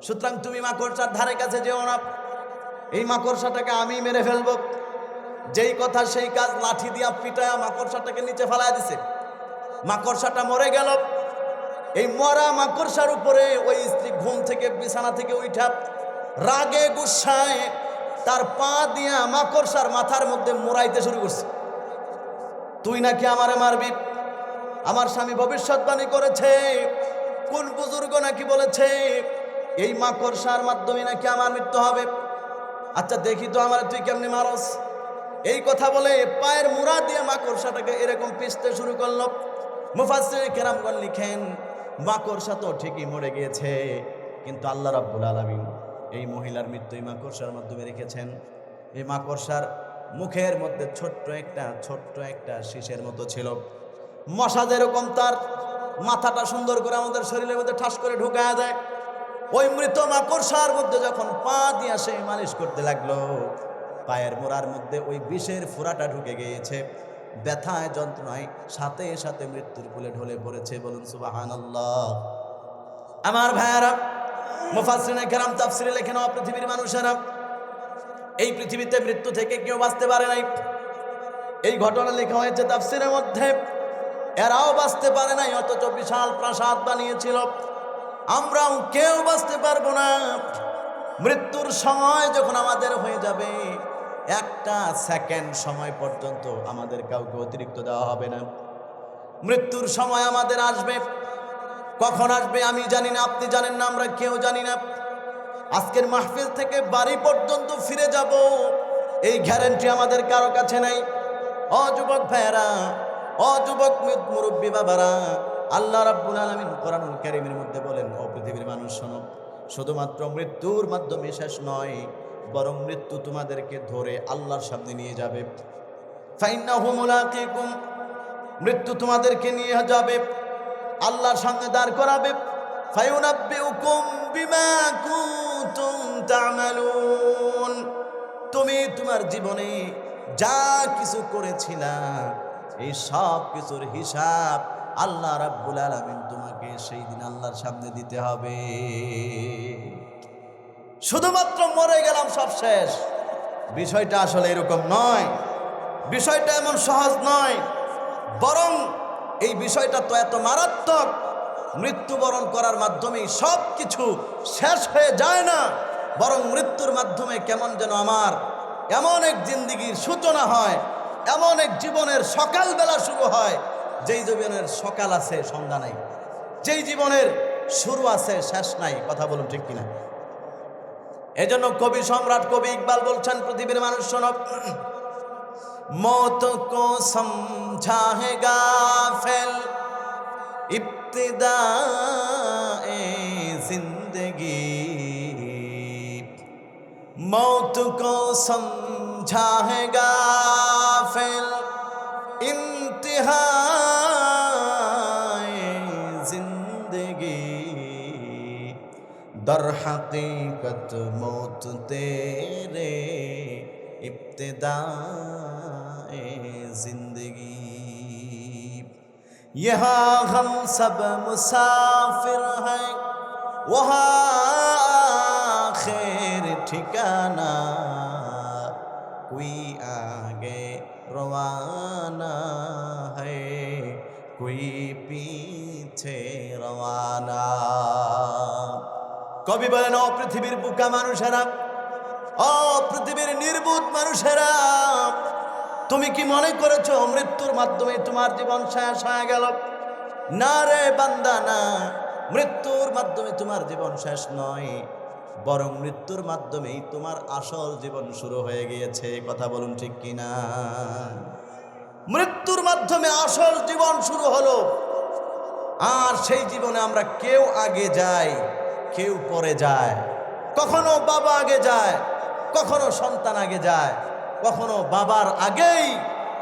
সুতরাং তুমি মাকড়সার ধারে কাছে যেও না, এই মাকড়সাটাকে আমি মেরে ফেলবো। যেই কথা সেই কাজ, লাঠি দিয়া পিটায়া মাকড়সাটাকে নিচে ফেলায় দিছে। মাকড়সাটা মরে গেল। এই মরা মাকড়সার উপরে ওই স্ত্রী ঘুম থেকে বিছানা থেকে উঠা রাগে গুসায় তার পা দিয়া মাকড়সার মাথার মধ্যে মোড়াইতে শুরু করছে। তুই নাকি আমারে মারবি, আমার স্বামী ভবিষ্যৎবাণী করেছে, কোন বুজুর্গ নাকি বলেছে এই মাকড়সার মাধ্যমে নাকি আমার মৃত্যু হবে। আচ্ছা দেখি তো আমার, তুই কেমনি মারস। এই কথা বলে পায়ের মুড়া দিয়ে মাকড়সাটাকে এরকম পিষতে শুরু করলো। মুফাসসিরিন কেরামগণ লিখেন, মাকড়সা তো ঠিকই মরে গিয়েছে, কিন্তু আল্লাহ রাব্বুল আলামিন এই মহিলার মৃত্যু এই মাকড়সার মাধ্যমে রেখেছেন। এই মাকড়সার মুখের মধ্যে ছোট্ট একটা শীষের মতো ছিল। মশা যেরকম তার মাথাটা সুন্দর করে আমাদের শরীরের মধ্যে ঠাস করে ঢুকায়া দেয়, ওই মৃত মাকড়সার মধ্যে যখন পা দিয়া সে মালিশ করতে লাগলো, পায়ের মোড়ার মধ্যে ওই বিষের ফোঁড়াটা ঢুকে গিয়েছে। ব্যথায় যন্ত্রণায় সাথে সাথে মৃত্যুর কোলে ঢলে পড়েছে। বলুন সুবহানাল্লাহ। আমার ভাইয়ারা, মুফাসসিরিনে কেরাম তাফসিরে লেখেন, পৃথিবীর মানুষেরা, এই পৃথিবীতে মৃত্যু থেকে কেউ বাঁচতে পারে নাই। এই ঘটনা লেখা হয়েছে তাফসিরের মধ্যে। এরাও বাঁচতে পারে নাই, অথচ বিশাল প্রাসাদ বানিয়েছিল। আমরাও কেউ বাঁচতে পারবো না। মৃত্যুর সময় যখন আমাদের হয়ে যাবে, একটা সেকেন্ড সময় পর্যন্ত আমাদের কাউকে অতিরিক্ত দেওয়া হবে না। মৃত্যুর সময় আমাদের আসবে, কখন আসবে আমি জানি না, আপনি জানেন না, আমরা কেউ জানি না। আজকের মাহফিল থেকে বাড়ি পর্যন্ত ফিরে যাব, এই গ্যারান্টি আমাদের কারো কাছে নাই। যুবক ভাইয়েরা, যুবক মুরব্বী বাবারা, আল্লাহ রাব্বুল আলামিন কোরআনুল কারীমের মধ্যে বলেন, পৃথিবীর মানুষ শোনো, শুধুমাত্র মৃত্যুর মাধ্যমে শেষ নয়, বরং মৃত্যু তোমাদেরকে ধরে আল্লাহর সামনে নিয়ে যাবে। ফাইন্নাহু মুলাকিকুম, মৃত্যু তোমাদেরকে নিয়ে যাবে, আল্লাহর সামনে দাঁড় করাবে। ফায়ুনাব্বিউকুম বিমা কুনতুম তা'মালুন, তুমি তোমার জীবনে যা কিছু করেছিলা এই সব কিছুর হিসাব আল্লাহ রাব্বুল আলামিন তোমাকে সেই দিন আল্লাহর সামনে দিতে হবে। শুধুমাত্র মরে গেলাম সব শেষ, বিষয়টা আসলে এরকম নয়। বিষয়টা এমন সহজ নয়, বরং এই বিষয়টা তো এত মারাত্মক। মৃত্যুবরণ করার মাধ্যমেই সব কিছু শেষ হয়ে যায় না, বরং মৃত্যুর মাধ্যমে কেমন যেন আমার এমন এক জিন্দিগির সূচনা হয়, এমন এক জীবনের সকালবেলা শুরু হয়, যেই জীবনের সকাল আছে সন্ধ্যা নাই, যেই জীবনের শুরু আছে শেষ নাই। কথা বলুন ঠিক কিনা? এজন্য কবি সম্রাট কবি ইকবাল বলছেন, পৃথিবীর মানুষ শোনো, মौत को समझा है गाफिल इब्तिदाए जिंदगी, मौत को समझा है गाफिल इंतहाए जिंदगी दर हकीकत मौत तेरे इब्तिदाए जिंदगी। यहाँ हम सब मुसाफिर हैं, वहाँ आखिर ठिकाना, कोई आगे रवाना है, कोई पीछे रवाना। কবি বলেন, ও পৃথিবীর বুকা মানুষেরা, ও পৃথিবীর নির্বুধ মানুষেরা, তুমি কি মনে করেছো মৃত্যুর মাধ্যমে তোমার জীবন শেষ হয়ে গেল? না রে বান্দা, না, মৃত্যুর মাধ্যমে তোমার জীবন শেষ নয়, বরং মৃত্যুর মাধ্যমেই তোমার আসল জীবন শুরু হয়ে গিয়েছে। কথা বলুন ঠিক কিনা? মৃত্যুর মাধ্যমে আসল জীবন শুরু হলো। আর সেই জীবনে আমরা কেউ আগে যাই, কেউ পরে যায়। কখনো বাবা আগে যায়, কখনো সন্তান আগে যায়, কখনো বাবার আগেই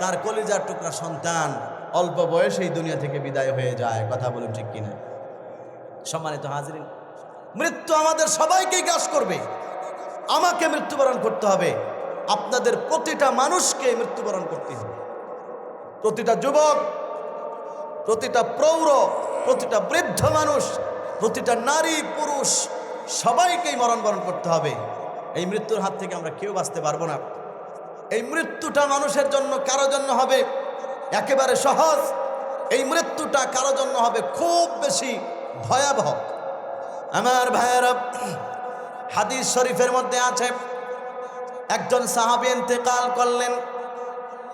তার কলিজার টুকরা সন্তান অল্প বয়সেই দুনিয়া থেকে বিদায় হয়ে যায়। কথা বলুন ঠিক কিনা? সম্মানিত হাজিরিন, মৃত্যু আমাদের সবাইকে গ্রাস করবে। আমাকে মৃত্যুবরণ করতে হবে, আপনাদের প্রতিটা মানুষকে মৃত্যুবরণ করতে হবে। প্রতিটা যুবক, প্রতিটা প্রৌঢ়, প্রতিটা বৃদ্ধ মানুষ, প্রতিটা নারী পুরুষ, সবাইকেই মরণবরণ করতে হবে। এই মৃত্যুর হাত থেকে আমরা কেউ বাঁচতে পারবো না। এই মৃত্যুটা মানুষের জন্য কারো জন্য হবে একেবারে সহজ, এই মৃত্যুটা কারো জন্য হবে খুব বেশি ভয়াবহ। আমার ভাইয়েরা, হাদিস শরীফের মধ্যে আছে, একজন সাহাবী ইন্তেকাল করলেন।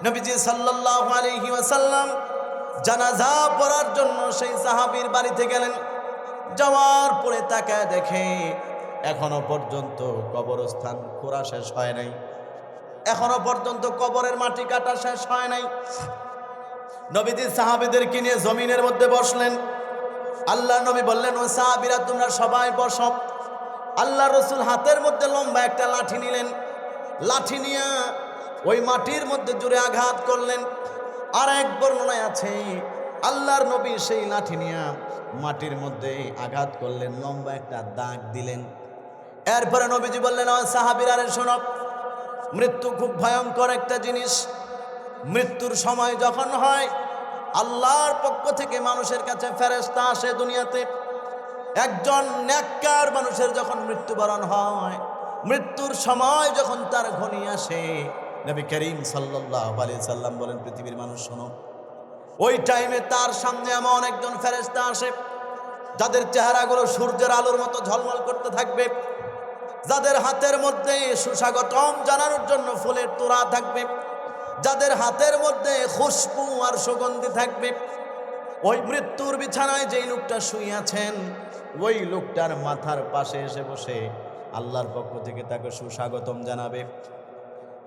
নবীজি সাল্লাল্লাহু আলাইহি ওয়াসাল্লাম জানাজা পড়ার জন্য সেই সাহাবীর বাড়িতে গেলেন। যাওয়ার পরে তাকায় দেখে এখনো পর্যন্ত কবরস্থান খোঁড়া শেষ হয় নাই, এখনো পর্যন্ত কবরের মাটি কাটা শেষ হয় নাই। নবীজি সাহাবীদেরকে নিয়ে জমিনের মধ্যে বসলেন। আল্লাহ নবী বললেন, ও সাহাবীরা তোমরা সবাই বসো। আল্লাহ রসুল হাতের মধ্যে লম্বা একটা লাঠি নিলেন, লাঠি নিয়ে ওই মাটির মধ্যে জোরে আঘাত করলেন। আর এক বর্ণনায় আছে আল্লাহর নবী সেই লাঠি নিয়ে মাটির মধ্যে আঘাত করলেন, লম্বা একটা দাগ দিলেন। এরপরে নবীজি বললেন, ও সাহাবীরা শোনো, মৃত্যু খুব ভয়ঙ্কর একটা জিনিস। মৃত্যুর সময় যখন হয়, আল্লাহর পক্ষ থেকে মানুষের কাছে ফেরেশতা আসে দুনিয়াতে। একজন নেককার মানুষের যখন মৃত্যুবরণ হয়, মৃত্যুর সময় যখন তার ঘনিয়ে আসে, নবী করিম সাল্লাল্লাহু আলাইহি সাল্লাম বলেন, পৃথিবীর মানুষ শোনো, ওই টাইমে তার সামনে এমন একজন ফেরেশতা আসে যাদের চেহারাগুলো সূর্যের আলোর মতো ঝলমল করতে থাকবে, যাদের হাতের মধ্যে সুস্বাগতম জানানোর জন্য ফুলের তোড়া থাকবে, যাদের হাতের মধ্যে খুশবু আর সুগন্ধি থাকবে। ওই মৃত্যুর বিছানায় যেই লোকটা শুয়ে আছেন, ওই লোকটার মাথার পাশে এসে বসে আল্লাহর পক্ষ থেকে তাকে সুস্বাগতম জানাবে।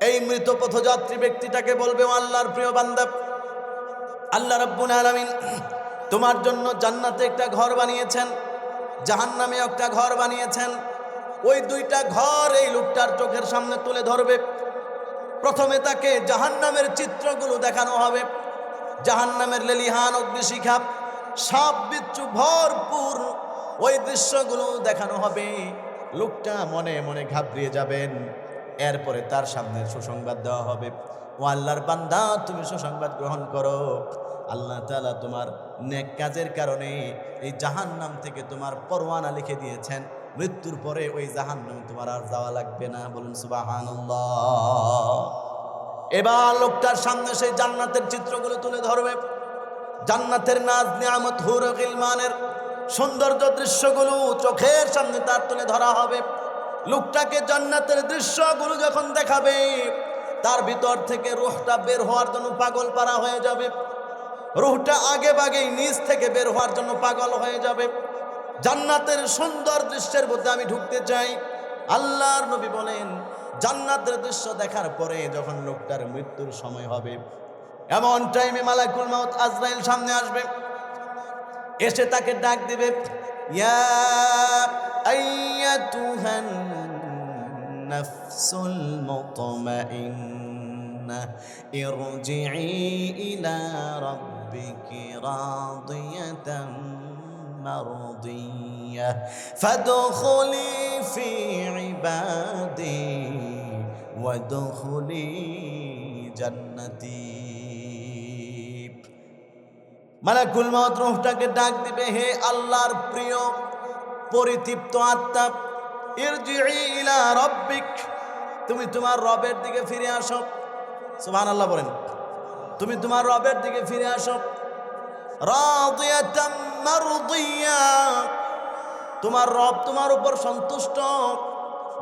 এই মৃত পথযাত্রী ব্যক্তিটাকে বলবে, ও আল্লাহর প্রিয় বান্দা, আল্লাহ রাব্বুল আলামিন তোমার জন্য জান্নাতে একটা ঘর বানিয়েছেন, জাহান্নামে একটা ঘর বানিয়েছেন। ওই দুইটা ঘর এই লোকটার চোখের সামনে তুলে ধরবে। প্রথমে তাকে জাহান্নামের চিত্রগুলো দেখানো হবে, জাহান্নামের লেলিহান অগ্নিশিখা, সাপ বিচ্ছু ভরপুর ওই দৃশ্যগুলো দেখানো হবে। লোকটা মনে মনে ঘাবড়িয়ে যাবেন। এরপরে তার সামনে সুসংবাদ দেওয়া হবে, ও আল্লাহর বান্দা, তুমি সুসংবাদ গ্রহণ করো। আল্লাহ তাআলা তোমার নেক কাজের কারণে এই জাহান্নাম থেকে তোমার পরওয়ানা লিখে দিয়েছেন। মৃত্যুর পরে ওই জাহান্নামে তোমার আর যাওয়া লাগবে না। বলুন সুবহানাল্লাহ। এবার লোকটার সামনে সেই জান্নাতের চিত্রগুলো তুলে ধরবে, জান্নাতের নাজ নিয়ামত হুর গিলমানের সৌন্দর্য দৃশ্যগুলো চোখের সামনে তার তুলে ধরা হবে। লোকটাকে জান্নাতের দৃশ্যগুলো যখন দেখাবে, তার ভিতর থেকে রূহটা বের হওয়ার জন্য পাগল পারা হয়ে যাবে। রূহটা আগে ভাগেই নিজ থেকে বের হওয়ার জন্য পাগল হয়ে যাবে। জান্নাতের সুন্দর দৃশ্যের মধ্যে আমি ঢুকতে চাই। আল্লাহর নবী বলেন, জান্নাতের দৃশ্য দেখার পরে যখন লোকটার মৃত্যুর সময় হবে, এমন টাইমে মালাকুল মাউত আজরাইল সামনে আসবে, এসে তাকে ডাক দিবে, ইয়া আইয়াতুহান নাফসুল মুতমাইন্নাহ ইরজিই ইলা রাব্বিকি রাদিয়াতাম মারদিয়াহ ফাদখুলি ফি ইবাদি ওয়াদখুলি জান্নাতি। মালাকুল মউত রূহটাকে ডাক দিবে, হে আল্লাহর প্রিয় পরিতৃপ্ত আত্মা, ইরজিই ইলা রাব্বিক, তুমি তোমার রবের দিকে ফিরে আসো। সুবহানাল্লাহ বলেন, তুমি তোমার রবের দিকে ফিরে আসো। রাদিয়াতাম মারদিয়া, তোমার রব তোমার উপর সন্তুষ্ট।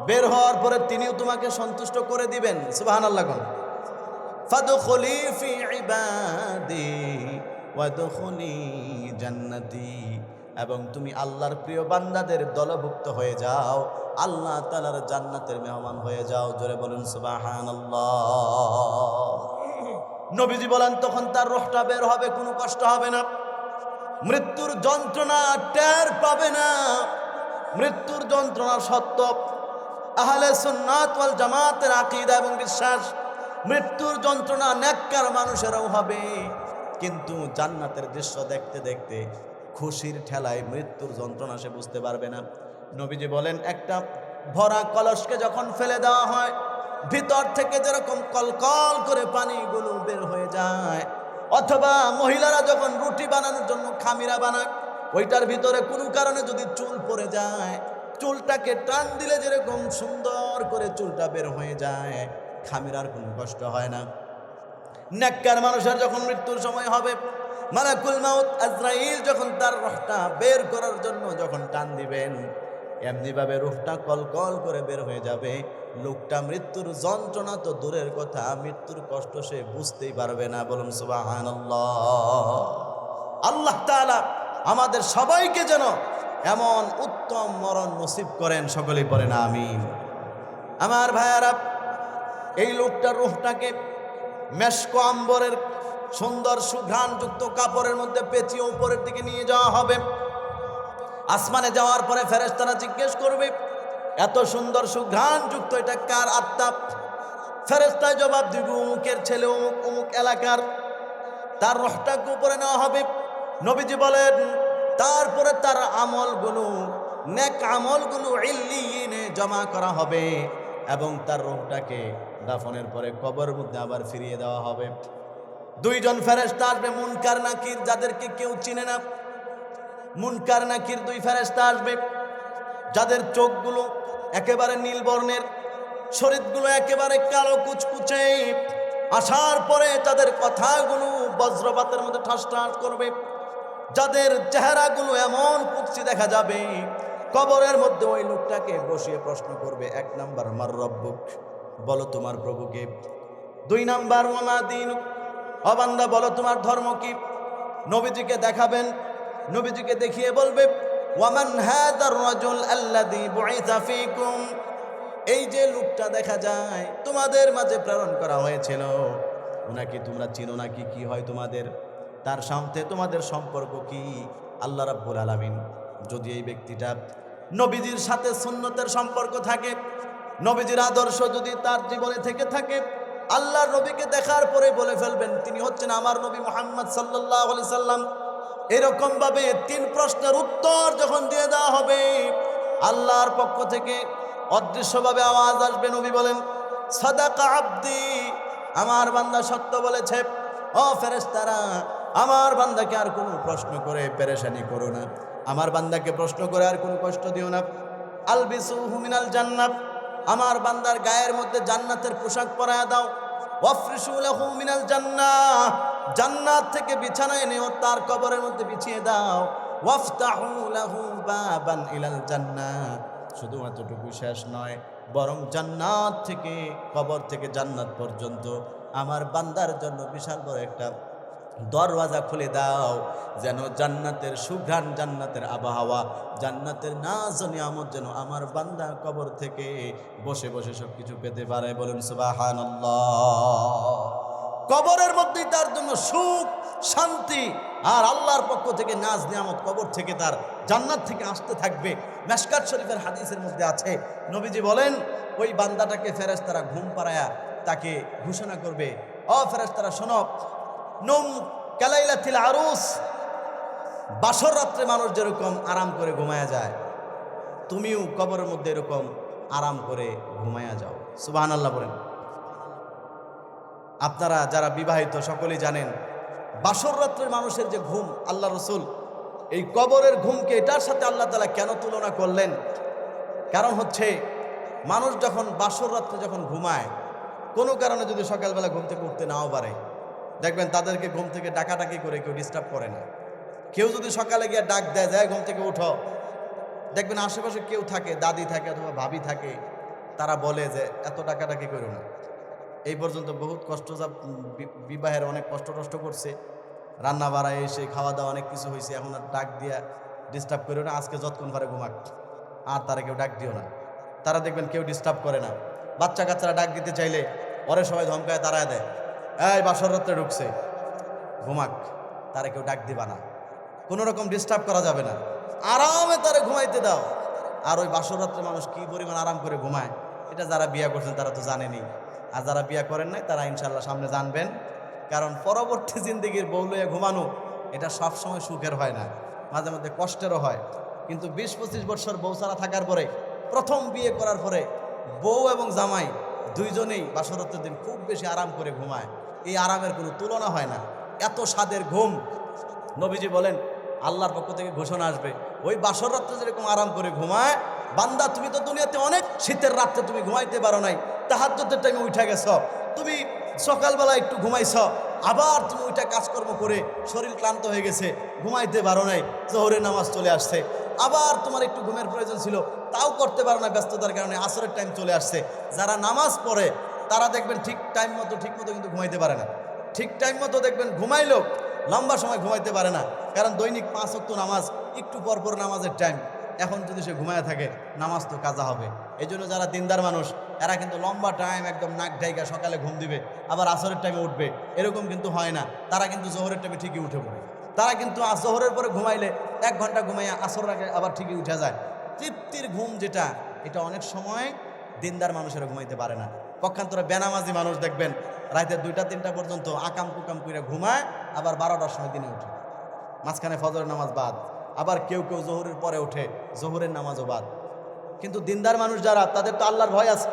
বের হওয়ার পরে তিনিও তোমাকে সন্তুষ্ট করে দিবেন। সুবহানাল্লাহ বলেন। ফাদখুলি ফি ইবাদি ওয়াদখুলি জান্নাতি, এবং তুমি আল্লাহর প্রিয় বান্দাদের দলভুক্ত হয়ে যাও, আল্লাহ তাআলার জান্নাতের মেহমান হয়ে যাও। জোরে বলেন সুবহানাল্লাহ। নবীজি বলেন, তখন তার রূহটা বের হবে, কোনো কষ্ট হবে না, মৃত্যুর যন্ত্রণা টের পাবে না। মৃত্যুর যন্ত্রণা সত্য, আহলে সুন্নাত ওয়াল জামাতের আকীদা এবং বিশ্বাস। মৃত্যুর যন্ত্রণা নেককার মানুষেরাও হবে, কিন্তু জান্নাতের দৃশ্য দেখতে দেখতে খুশির ঠেলায় মৃত্যুর যন্ত্রণা সে বুঝতে পারবে না। নবীজি বলেন, একটা ভরা কলসকে যখন ফেলে দেওয়া হয়, ভিতর থেকে যেরকম কলকল করে পানিগুলো বের হয়ে যায়, অথবা মহিলারা যখন রুটি বানানোর জন্য খামিরা বানায়, ওইটার ভিতরে কোনো কারণে যদি চুল পড়ে যায়, চুলটাকে টান দিলে যেরকম সুন্দর করে চুলটা বের হয়ে যায়, খামিরার কোনো কষ্ট হয় না। নেককার মানুষের যখন মৃত্যুর সময় হবে, মালাকুল মউত আজরাইল যখন তার রূহটা বের করার জন্য যখন টান দিবেন, এমনিভাবে রূহটা কলকল করে বের হয়ে যাবে। লোকটা মৃত্যুর যন্ত্রণা তো দূরের কথা, মৃত্যুর কষ্ট সে বুঝতেই পারবে না। বলুন সুবহানাল্লাহ। আল্লাহ তাআলা আমাদের সবাইকে যেন এমন উত্তম মরণ নসিব করেন, সকলেই পড়েন আমিন। আমার ভাইয়ারা, এই লোকটার রূহটাকে মেশক আম্বরের সুন্দর সুঘ্রাণযুক্ত কাপড়ের মধ্যে পেঁচিয়ে উপরের দিকে নিয়ে যাওয়া হবে। আসমানে যাওয়ার পরে ফেরেশতারা জিজ্ঞেস করবে, এত সুন্দর সুঘ্রাণযুক্ত এটা কার আত্মা? ফেরেশতায় জবাব দিবে, অমুকের ছেলে, অমুক অমুক এলাকার। তার রূহটাকে উপরে নেওয়া হবে। নবীজি বলেন, তারপরে তার আমলগুলো, নেক আমলগুলো ইল্লিয়িনে জমা করা হবে, এবং তার রূহটাকে দাফনের পরে কবরের মধ্যে আবার ফিরিয়ে দেওয়া হবে। দুইজন ফেরেশতা আসবে, মুনকার নাকির, যাদেরকে কেউ চিনে না। মুনকার নাকির দুই ফেরেশতা আসবে, যাদের চোখগুলো একেবারে নীল বর্ণের, শরীরগুলো একেবারে কালো কুচকুচে। আসার পরে তাদের কথাগুলো বজ্রপাতের মধ্যে ঠাস ঠাস করবে, যাদের চেহারাগুলো এমন কুৎসি দেখা যাবে। কবরের মধ্যে ওই লোকটাকে বসিয়ে প্রশ্ন করবে, এক নাম্বার মার রব্বুক, বলো তোমার প্রভুকে। দুই নাম্বার ওয়ামা দীনুক, ও বান্দা বলো তোমার ধর্ম কি। নবীজিকে দেখাবেন, নবীজিকে দেখিয়ে বলবে, ওয়ামান হাদার রাজুল আল্লাযী বুইসা ফীকুম, এই যে লোকটা দেখা যায় তোমাদের মাঝে প্রেরণ করা হয়েছিল, ওনাকে তোমরা চিনো নাকি? কি হয় তোমাদের, তার সাথে তোমাদের সম্পর্ক কি? আল্লাহ রাব্বুল আলামিন যদি এই ব্যক্তিটা নবীজির সাথে সুন্নতের সম্পর্ক থাকে, নবীজির আদর্শ যদি তার জীবনে থেকে থাকে, আল্লাহর নবীকে দেখার পরে বলে ফেলবেন, তিনি হচ্ছেন আমার নবী মুহাম্মদ সাল্লাল্লাহু আলাইহি সাল্লাম। এরকম ভাবে তিন প্রশ্নের উত্তর যখন দিয়ে দেওয়া হবে, আল্লাহর পক্ষ থেকে অদৃশ্যভাবে আওয়াজ আসবে। নবী বলেন, সাদাকা আব্দি, আমার বান্দা সত্য বলেছে। ও ফেরেশতারা, আমার বান্দাকে আর কোনো প্রশ্ন করে পেরেশানি করো না, আমার বান্দাকে প্রশ্ন করে আর কোনো কষ্ট দিও না। আলবিসুহু মিনাল জান্নাত, আমার বান্দার গায়ের মধ্যে জান্নাতের পোশাক পরায়া দাও। ওয়াফরিশু লাহু মিনাল জান্নাহ, জান্নাত থেকে বিছানা এনেও তার কবরের মধ্যে বিছিয়ে দাও। ওয়াফতাহু লাহু বাবান ইলাল জান্নাহ, শুধু এতটুকু শেষ নয়, বরং জান্নাত থেকে, কবর থেকে জান্নাত পর্যন্ত আমার বান্দার জন্য বিশাল বড় একটা দরওয়াজা খুলে দাও, যেন জান্নাতের সুঘ্রাণ, জান্নাতের আবহাওয়া, জান্নাতের নাজ নিয়ামত যেন আমার বান্দা কবর থেকে বসে বসে সবকিছু পেতে পারে। বলুন সুবহানাল্লাহ। কবরের মধ্যেই তার জন্য সুখ, শান্তি, আর আল্লাহর পক্ষ থেকে নাজ নিয়ামত কবর থেকে তার জান্নাত থেকে আসতে থাকবে। মেশকাত শরীফের হাদিসের মধ্যে আছে, নবীজি বলেন ওই বান্দাটাকে ফেরেশতারা ঘুম পাড়ায়া তাকে ঘোষণা করবে, ও ফেরেশতারা শোনো, নুম কালাইলাতিল আরুস, বাসর রাত্রে মানুষ যেরকম আরাম করে ঘুমায়া যায়, তুমিও কবরের মধ্যে এরকম আরাম করে ঘুমায়া যাও। সুবহানাল্লাহ বলেন। আপনারা যারা বিবাহিত সকলেই জানেন বাসর রাত্রের মানুষের যে ঘুম, আল্লাহ রসুল এই কবরের ঘুমকে এটার সাথে আল্লাহ তাআলা কেন তুলনা করলেন? কারণ হচ্ছে মানুষ যখন বাসর রাত্রে যখন ঘুমায়, কোনো কারণে যদি সকালবেলা ঘুম থেকে উঠতে নাও পারে, দেখবেন তাদেরকে ঘুম থেকে ডাকাডাকি করে কেউ ডিস্টার্ব করে না। কেউ যদি সকালে গিয়ে ডাক দেয়, যায় ঘুম থেকে উঠো, দেখবেন আশেপাশে কেউ থাকে, দাদি থাকে অথবা ভাবি থাকে, তারা বলে যে এত ডাকাডাকি করো না। এই পর্যন্ত বহুত কষ্ট, যা বিবাহের অনেক কষ্ট করছে, রান্না বাড়ায় এসে খাওয়া দাওয়া অনেক কিছু হয়েছে, এখন আর ডাক দিয়া ডিস্টার্ব করো না, আজকে যতক্ষণ পারে ঘুমাক, আর তারা কেউ ডাক দিও না। তারা দেখবেন কেউ ডিস্টার্ব করে না। বাচ্চা কাচ্চারা ডাক দিতে চাইলে ওরে সবাই ধমকায় তাড়ায় দেয়, এই বাসর রাত্রে ঢুকছে, ঘুমাক, তারা কেউ ডাক দিবা না, কোনো রকম ডিস্টার্ব করা যাবে না, আরামে তারা ঘুমাইতে দাও। আর ওই বাসর রাত্রে মানুষ কি পরিমাণ আরাম করে ঘুমায়, এটা যারা বিয়ে করছেন তারা তো জানেনি, আর যারা বিয়ে করেন নাই তারা ইনশাল্লাহ সামনে জানবেন। কারণ পরবর্তী জিন্দিগির বউ লইয়া ঘুমানো এটা সবসময় সুখের হয় না, মাঝে মধ্যে কষ্টেরও হয়। কিন্তু 20-25 বছর বউ ছাড়া থাকার পরে, প্রথম বিয়ে করার পরে বউ এবং জামাই দুইজনেই বাসর রাতের দিন খুব বেশি আরাম করে ঘুমায়। এই আরামের কোনো তুলনা হয় না, এত স্বাদের ঘুম। নবীজি বলেন আল্লাহর পক্ষ থেকে ঘোষণা আসবে, ওই বাসর রাত্রে যেরকম আরাম করে ঘুমায়, বান্দা তুমি তো দুনিয়াতে অনেক শীতের রাত্রে তুমি ঘুমাইতে পারো নাই, তাহাজ্জুদের টাইমে উঠে গেছ, তুমি সকালবেলা একটু ঘুমাইছ, আবার তুমি ওইটা কাজকর্ম করে শরীর ক্লান্ত হয়ে গেছে, ঘুমাইতে পারো নাই, জোহরের নামাজ চলে আসছে, আবার তোমার একটু ঘুমের প্রয়োজন ছিল, তাও করতে পারো না ব্যস্ততার কারণে, আসরের টাইম চলে আসছে। যারা নামাজ পড়ে তারা দেখবেন ঠিক টাইম মতো কিন্তু ঘুমাইতে পারে না, ঠিক টাইম মতো দেখবেন ঘুমাইলেও লম্বা সময় ঘুমাইতে পারে না, কারণ দৈনিক 5 ওয়াক্ত নামাজ, একটু পরপর নামাজের টাইম, এখন যদি সে ঘুমায় থাকে নামাজ তো কাজা হবে। এই জন্য যারা দিনদার মানুষ এরা কিন্তু লম্বা টাইম একদম নাক ঢাইকা সকালে ঘুম দিবে, আবার আসরের টাইমে উঠবে, এরকম কিন্তু হয় না। তারা কিন্তু জোহরের টাইমে ঠিকই উঠে পড়ে, তারা কিন্তু জোহরের পরে ঘুমাইলে 1 ঘন্টা ঘুমাইয়া আসরের আগে আবার ঠিকই উঠে যায়। তৃপ্তির ঘুম যেটা, এটা অনেক সময় দিনদার মানুষেরা ঘুমাইতে পারে না। পক্ষান্তরে বেনামাজি মানুষ দেখবেন রাতে 2টা-3টা পর্যন্ত আকাম কুকাম করে ঘুমায়, আবার 12টার সময় দিনে উঠে, মাঝখানে ফজরের নামাজ বাদ, আবার কেউ কেউ জোহরের পরে ওঠে, জোহরের নামাজও বাদ। কিন্তু দিনদার মানুষ যারা, তাদের তো আল্লাহর ভয় আছে,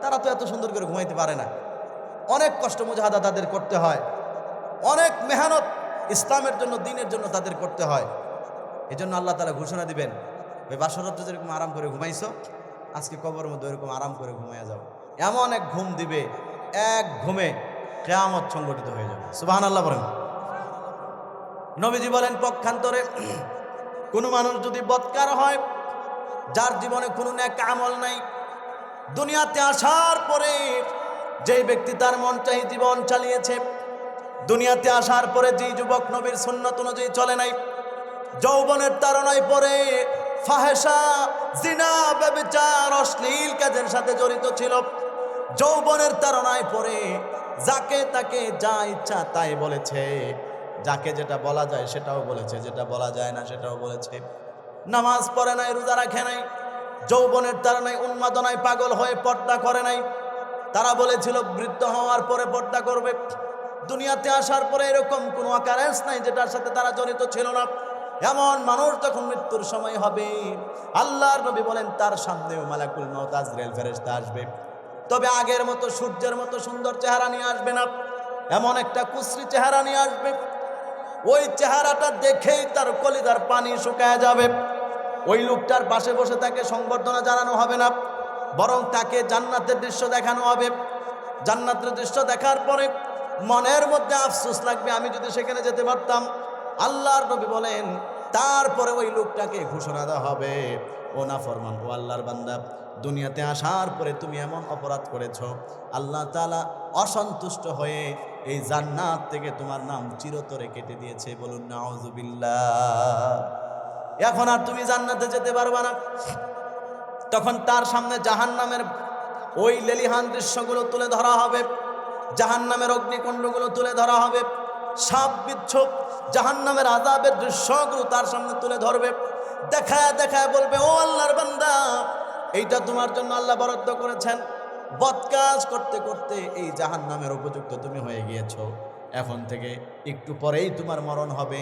তারা তো এত সুন্দর করে ঘুমাইতে পারে না, অনেক কষ্ট মুজাহাদা তাদের করতে হয়, অনেক মেহনত ইসলামের জন্য, দিনের জন্য তাদের করতে হয়। এই জন্য আল্লাহ তাআলা ঘোষণা দিবেন, ওই বাসর রাতে যেরকম আরাম করে ঘুমাইছো, আজকে কবরের মধ্যে ওইরকম আরাম করে ঘুমাইয়া যাও। এমন এক ঘুম দিবে, এক ঘুমে কিয়ামত সংগঠিত হয়ে যাবে। সুবহানাল্লাহ বলেন। নবীজি বলেন পক্ষান্তরে কোনো মানুষ যদি বদকার হয়, যার জীবনে কোনো নেক আমল নাই, দুনিয়াতে আসার পরে যেই ব্যক্তি তার মন চাই জীবন চালিয়েছে, দুনিয়াতে আসার পরে যেই যুবক নবীর সুন্নাত অনুযায়ী চলে নাই, যৌবনের তাড়নায় পরে ফাহেশা, জিনা, ব্যভিচার, অশ্লীল কাজের সাথে জড়িত ছিল, যৌবনের তাড়নায় পরে যাকে তাকে যা ইচ্ছা তাই বলেছে, যাকে যেটা বলা যায় সেটাও বলেছে, যেটা বলা যায় না সেটাও বলেছে, নামাজ পড়ে নাই, রোজা রাখে নাই, যৌবনের তাড়নায় উন্মাদনায় পাগল হয়ে পর্দা করে নাই। তারা বলেছিল বৃদ্ধ হওয়ার পরে পর্দা করবে, দুনিয়াতে আসার পরে এরকম কোনো অকারেন্স নাই যেটার সাথে তারা জড়িত ছিল না। এমন মানুষ যখন মৃত্যুর সময় হবে, আল্লাহর নবী বলেন তার সামনেও মালাকুল মউত আজরাইল ফেরেশতা আসবে, তবে আগের মতো সূর্যের মতো সুন্দর চেহারা নিয়ে আসবে না, এমন একটা কুশ্রী চেহারা নিয়ে আসবে, ওই চেহারাটা দেখেই তার কলিজার পানি শুকায় যাবে। ওই লোকটার পাশে বসে তাকে সংবর্ধনা জানানো হবে না, বরং তাকে জান্নাতের দৃশ্য দেখানো হবে। জান্নাতের দৃশ্য দেখার পরে মনের মধ্যে আফসোস লাগবে, আমি যদি সেখানে যেতে পারতাম। আল্লাহর নবী বলেন তারপরে ওই লোকটাকে ঘোষণা দেওয়া হবে, ও নাফরমান, ও আল্লাহর বান্দা, দুনিয়াতে আসার পরে তুমি এমন অপরাধ করেছ, আল্লাহ তাআলা অসন্তুষ্ট হয়ে এই জান্নাত থেকে তোমার নাম চিরতরে কেটে দিয়েছে। বলুন নাউযুবিল্লাহ। এখন আর তুমি জান্নাতে যেতে পারবে না। তখন তার সামনে জাহান্নামের ওই লেলিহান দৃশ্যগুলো তুলে ধরা হবে, জাহান্নামের অগ্নিকুণ্ডগুলো তুলে ধরা হবে, সাপ বিচ্ছু জাহান্নামের আযাবের দৃশ্যগুলো তার সামনে তুলে ধরবে। দেখায় দেখায় বলবে, ও আল্লাহর বান্দা, এইটা তোমার জন্য আল্লাহ বরাদ্দ করেছেন। বদ কাজ করতে করতে এই জাহান্নামের উপযুক্ত তুমি হয়ে গিয়েছো। এখন থেকে একটু পরেই তোমার মরণ হবে।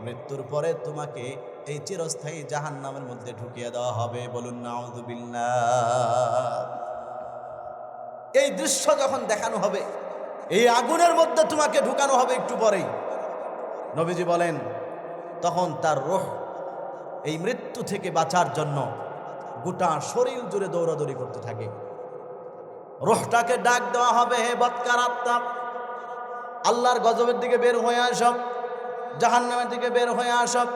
মৃত্যুর পরে তোমাকে এই চিরস্থায়ী জাহান্নামের মধ্যে ঢুকিয়ে দেওয়া হবে। বলুন নাউযুবিল্লাহ। এই দৃশ্য যখন দেখানো হবে, এই আগুনের মধ্যে তোমাকে ঢুকানো হবে একটু পরেই, নবীজি বলেন তখন তার রূহ এই মৃত্যু থেকে বাঁচার জন্য গোটা শরীর জুড়ে দৌড়াদৌড়ি করতে থাকে। রূহটাকে ডাক দেওয়া হবে, হে বদকার আত্মা, আল্লাহর গজবের দিকে বের হয়ে আসব, জাহান্নামের দিকে বের হয়ে আসব।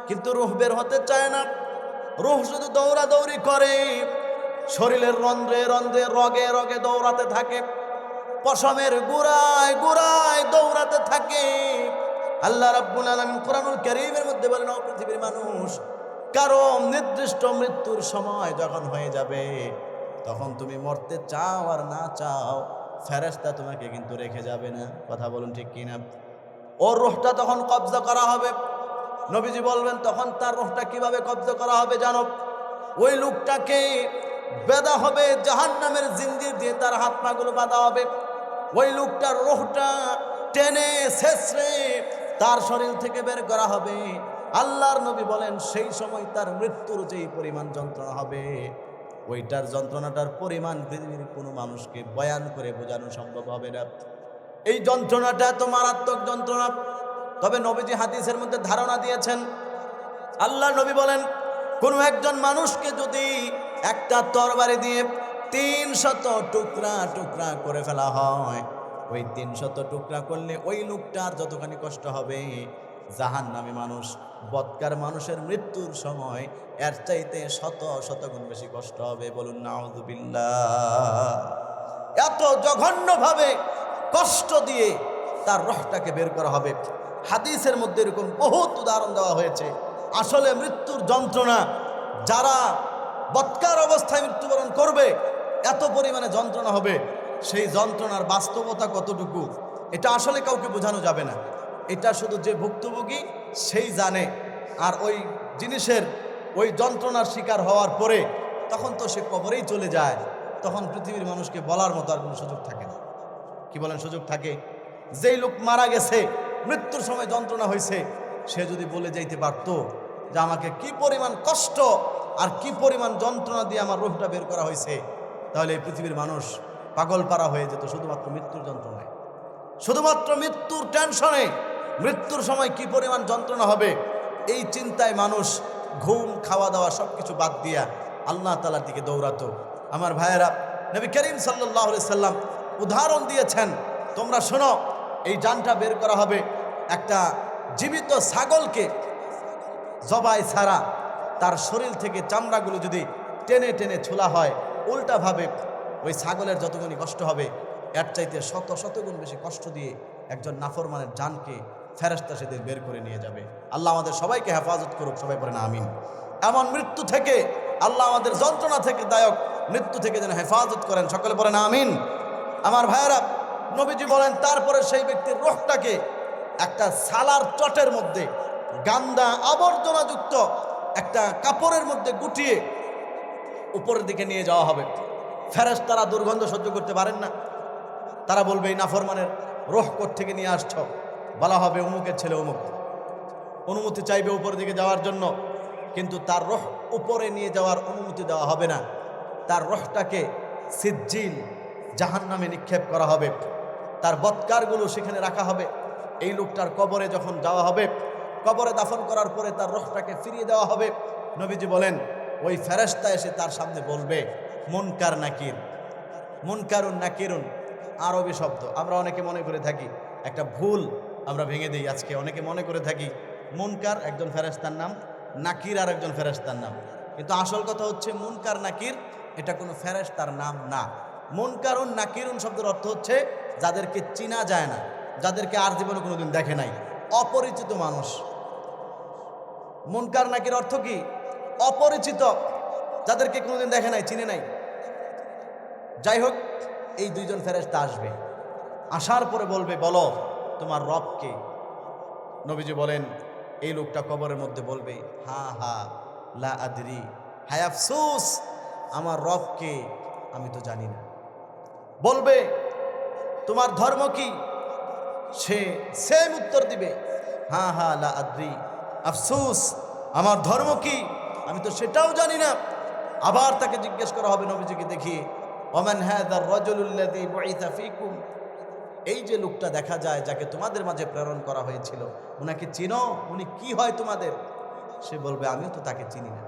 কিন্তু রূহ বের হতে চায় না। রূহ শুধু দৌড়াদৌড়ি করে, শরীরের রন্ধ্রে রন্ধ্রে, রগে রগে দৌড়াতে থাকে, পশমের গুড়ায় গুড়ায় দৌড়াতে থাকে। আল্লাহ রাব্বুল আলামিন কুরআনুল কারীমের মধ্যে বলেন, ও পৃথিবীর মানুষ, কারো নির্দিষ্ট মৃত্যুর সময় যখন হয়ে যাবে, তখন তুমি মরতে চাও আর না চাও, ফেরেশতা তোমাকে কিন্তু রেখে যাবে না। কথা বলুন ঠিক কিনা? ওর রূহটা তখন কবজা করা হবে। নবীজি বলবেন তখন তার রূহটা কিভাবে কবজা করা হবে জানো? ওই লোকটাকে বেঁধা হবে জাহান্নামের জিঞ্জির দিয়ে, তার হাত পাগুলো বাঁধা হবে। ওই লোকটার রূহটা টেনে ছেঁচড়ে তার শরীর থেকে বের করা হবে। আল্লাহর নবী বলেন সেই সময় তার মৃত্যুর যেই পরিমাণ যন্ত্রণা হবে, ওইটার যন্ত্রণাটার পরিমাণ পৃথিবীর কোনো মানুষকে বয়ান করে বোঝানো সম্ভব হবে না। এই যন্ত্রণাটা এত মারাত্মক যন্ত্রণা। তবে নবীজি হাদিসের মধ্যে ধারণা দিয়েছেন, আল্লাহ নবী বলেন, কোনো একজন মানুষকে যদি একটা তরবারি দিয়ে 300 টুকরা টুকরা করে ফেলা হয়, ওই 300 টুকরা করলে ওই লোকটার যতখানি কষ্ট হবে, জাহান্নামী মানুষ, বদকার মানুষের মৃত্যুর সময় এর চাইতে শত শত গুণ বেশি কষ্ট হবে। বলুন নাউযুবিল্লাহ। এত জঘন্যভাবে কষ্ট দিয়ে তার রূহটাকে বের করা হবে। হাদিসের মধ্যে এরকম বহুত উদাহরণ দেওয়া হয়েছে। আসলে মৃত্যুর যন্ত্রণা, যারা বদকার অবস্থায় মৃত্যুবরণ করবে, এত পরিমাণে যন্ত্রণা হবে, সেই যন্ত্রণার বাস্তবতা কতটুকু এটা আসলে কাউকে বোঝানো যাবে না। এটা শুধু যে ভুক্তভোগী সেই জানে। আর ওই জিনিসের, ওই যন্ত্রণার শিকার হওয়ার পরে তখন তো সে কবরেই চলে যায়। তখন পৃথিবীর মানুষকে বলার মতো আর কোনো সুযোগ থাকে না। কি বলেন? সুযোগ থাকে? যেই লোক মারা গেছে, মৃত্যুর সময় যন্ত্রণা হয়েছে, সে যদি বলে যাইতে পারতো যে আমাকে কি পরিমাণ কষ্ট আর কি পরিমাণ যন্ত্রণা দিয়ে আমার রূহটা বের করা হয়েছে, তাহলে এই পৃথিবীর মানুষ পাগল পারা হয়ে যেত শুধুমাত্র মৃত্যুর যন্ত্রণায়, শুধুমাত্র মৃত্যুর টেনশনে। মৃত্যুর সময় কি পরিমাণ যন্ত্রণা হবে এই চিন্তায় মানুষ ঘুম, খাওয়া দাওয়া সব কিছু বাদ দিয়া আল্লাহ তাআলার দিকে দৌড়াতো। আমার ভাইয়েরা, নবী করিম সাল্লাল্লাহু আলাইহি সাল্লাম উদাহরণ দিয়েছেন, তোমরা শোনো, এই জানটা বের করা হবে। একটা জীবিত ছাগলকে জবাই ছাড়া তার শরীর থেকে চামড়াগুলো যদি টেনে টেনে ছোলা হয়, উল্টাভাবে ওই ছাগলের যতগুনি কষ্ট হবে, এর চাইতে শত শত গুণ বেশি কষ্ট দিয়ে একজন নাফরমানের জানকে ফেরেশতা সেদিন বের করে নিয়ে যাবে। আল্লাহ আমাদের সবাইকে হেফাজত করুক। সবাই বলেন আমিন। এমন মৃত্যু থেকে আল্লাহ আমাদের যন্ত্রণা থেকে দায়ক মৃত্যু থেকে যেন হেফাজত করেন। সকলে বলেন আমিন। আমার ভাইয়েরা, নবীজি বলেন তারপরে সেই ব্যক্তির রূহটাকে একটা সালার চটের মধ্যে, গান্দা আবর্জনাযুক্ত একটা কাপড়ের মধ্যে গুটিয়ে উপরের দিকে নিয়ে যাওয়া হবে। ফেরেশতারা দুর্গন্ধ সহ্য করতে পারেন না। তারা বলবে এই নাফরমানের রূহ কোথা থেকে নিয়ে আসছ? বলা হবে অমুকের ছেলে অমুক। অনুমতি চাইবে উপরের দিকে যাওয়ার জন্য, কিন্তু তার রূহ উপরে নিয়ে যাওয়ার অনুমতি দেওয়া হবে না। তার রূহটাকে সিজ্জিল, জাহান্নামে নিক্ষেপ করা হবে। তার বৎকারগুলো সেখানে রাখা হবে। এই লোকটার কবরে যখন যাওয়া হবে, কবরে দাফন করার পরে তার রূহটাকে ফিরিয়ে দেওয়া হবে। নবীজি বলেন ওই ফেরেশতা এসে তার সামনে বলবে, মুনকার নাকির। মুনকারুন নাকিরুন আরবি শব্দ। আমরা অনেকে মনে করে থাকি, একটা ভুল আমরা ভেঙে দিই আজকে। অনেকে মনে করে থাকি মুনকার একজন ফেরেশতার নাম, নাকির আর একজন ফেরেশতার নাম। কিন্তু আসল কথা হচ্ছে মুনকার নাকির এটা কোনো ফেরেশতার নাম না। মুনকারুন নাকিরুন শব্দের অর্থ হচ্ছে যাদেরকে চিনা যায় না, যাদেরকে আর জীবনে কোনোদিন দেখে নাই, অপরিচিত মানুষ। মুনকার নাকির অর্থ কি? অপরিচিত, যাদেরকে কোনোদিন দেখে নাই, চিনে নাই। যাই হোক, এই দুইজন ফেরেশতা আসবে। আসার পরে বলবে, বলো তোমার রব কে? নবীজি বলেন এই লোকটা কবরের মধ্যে বলবে, হা হা লা আদরি, হায় আফসোস, আমার রবকে আমি তো জানি না। বলবে, তোমার ধর্ম কি? সে সেম উত্তর দিবে, হা হা লা আদরি, আফসোস, আমার ধর্ম কি, আমি তো সেটাও জানি না। আবার তাকে জিজ্ঞেস করা হবে নবীজিকে দেখিয়ে, ওমান হাযার রাজুলুল্লাযী বুইসা ফীকুম, এই যে লোকটা দেখা যায় যাকে তোমাদের মাঝে প্রেরণ করা হয়েছিল, উনাকে চিনো? উনি কি হয় তোমাদের? সে বলবে, আমিও তো তাকে চিনি না।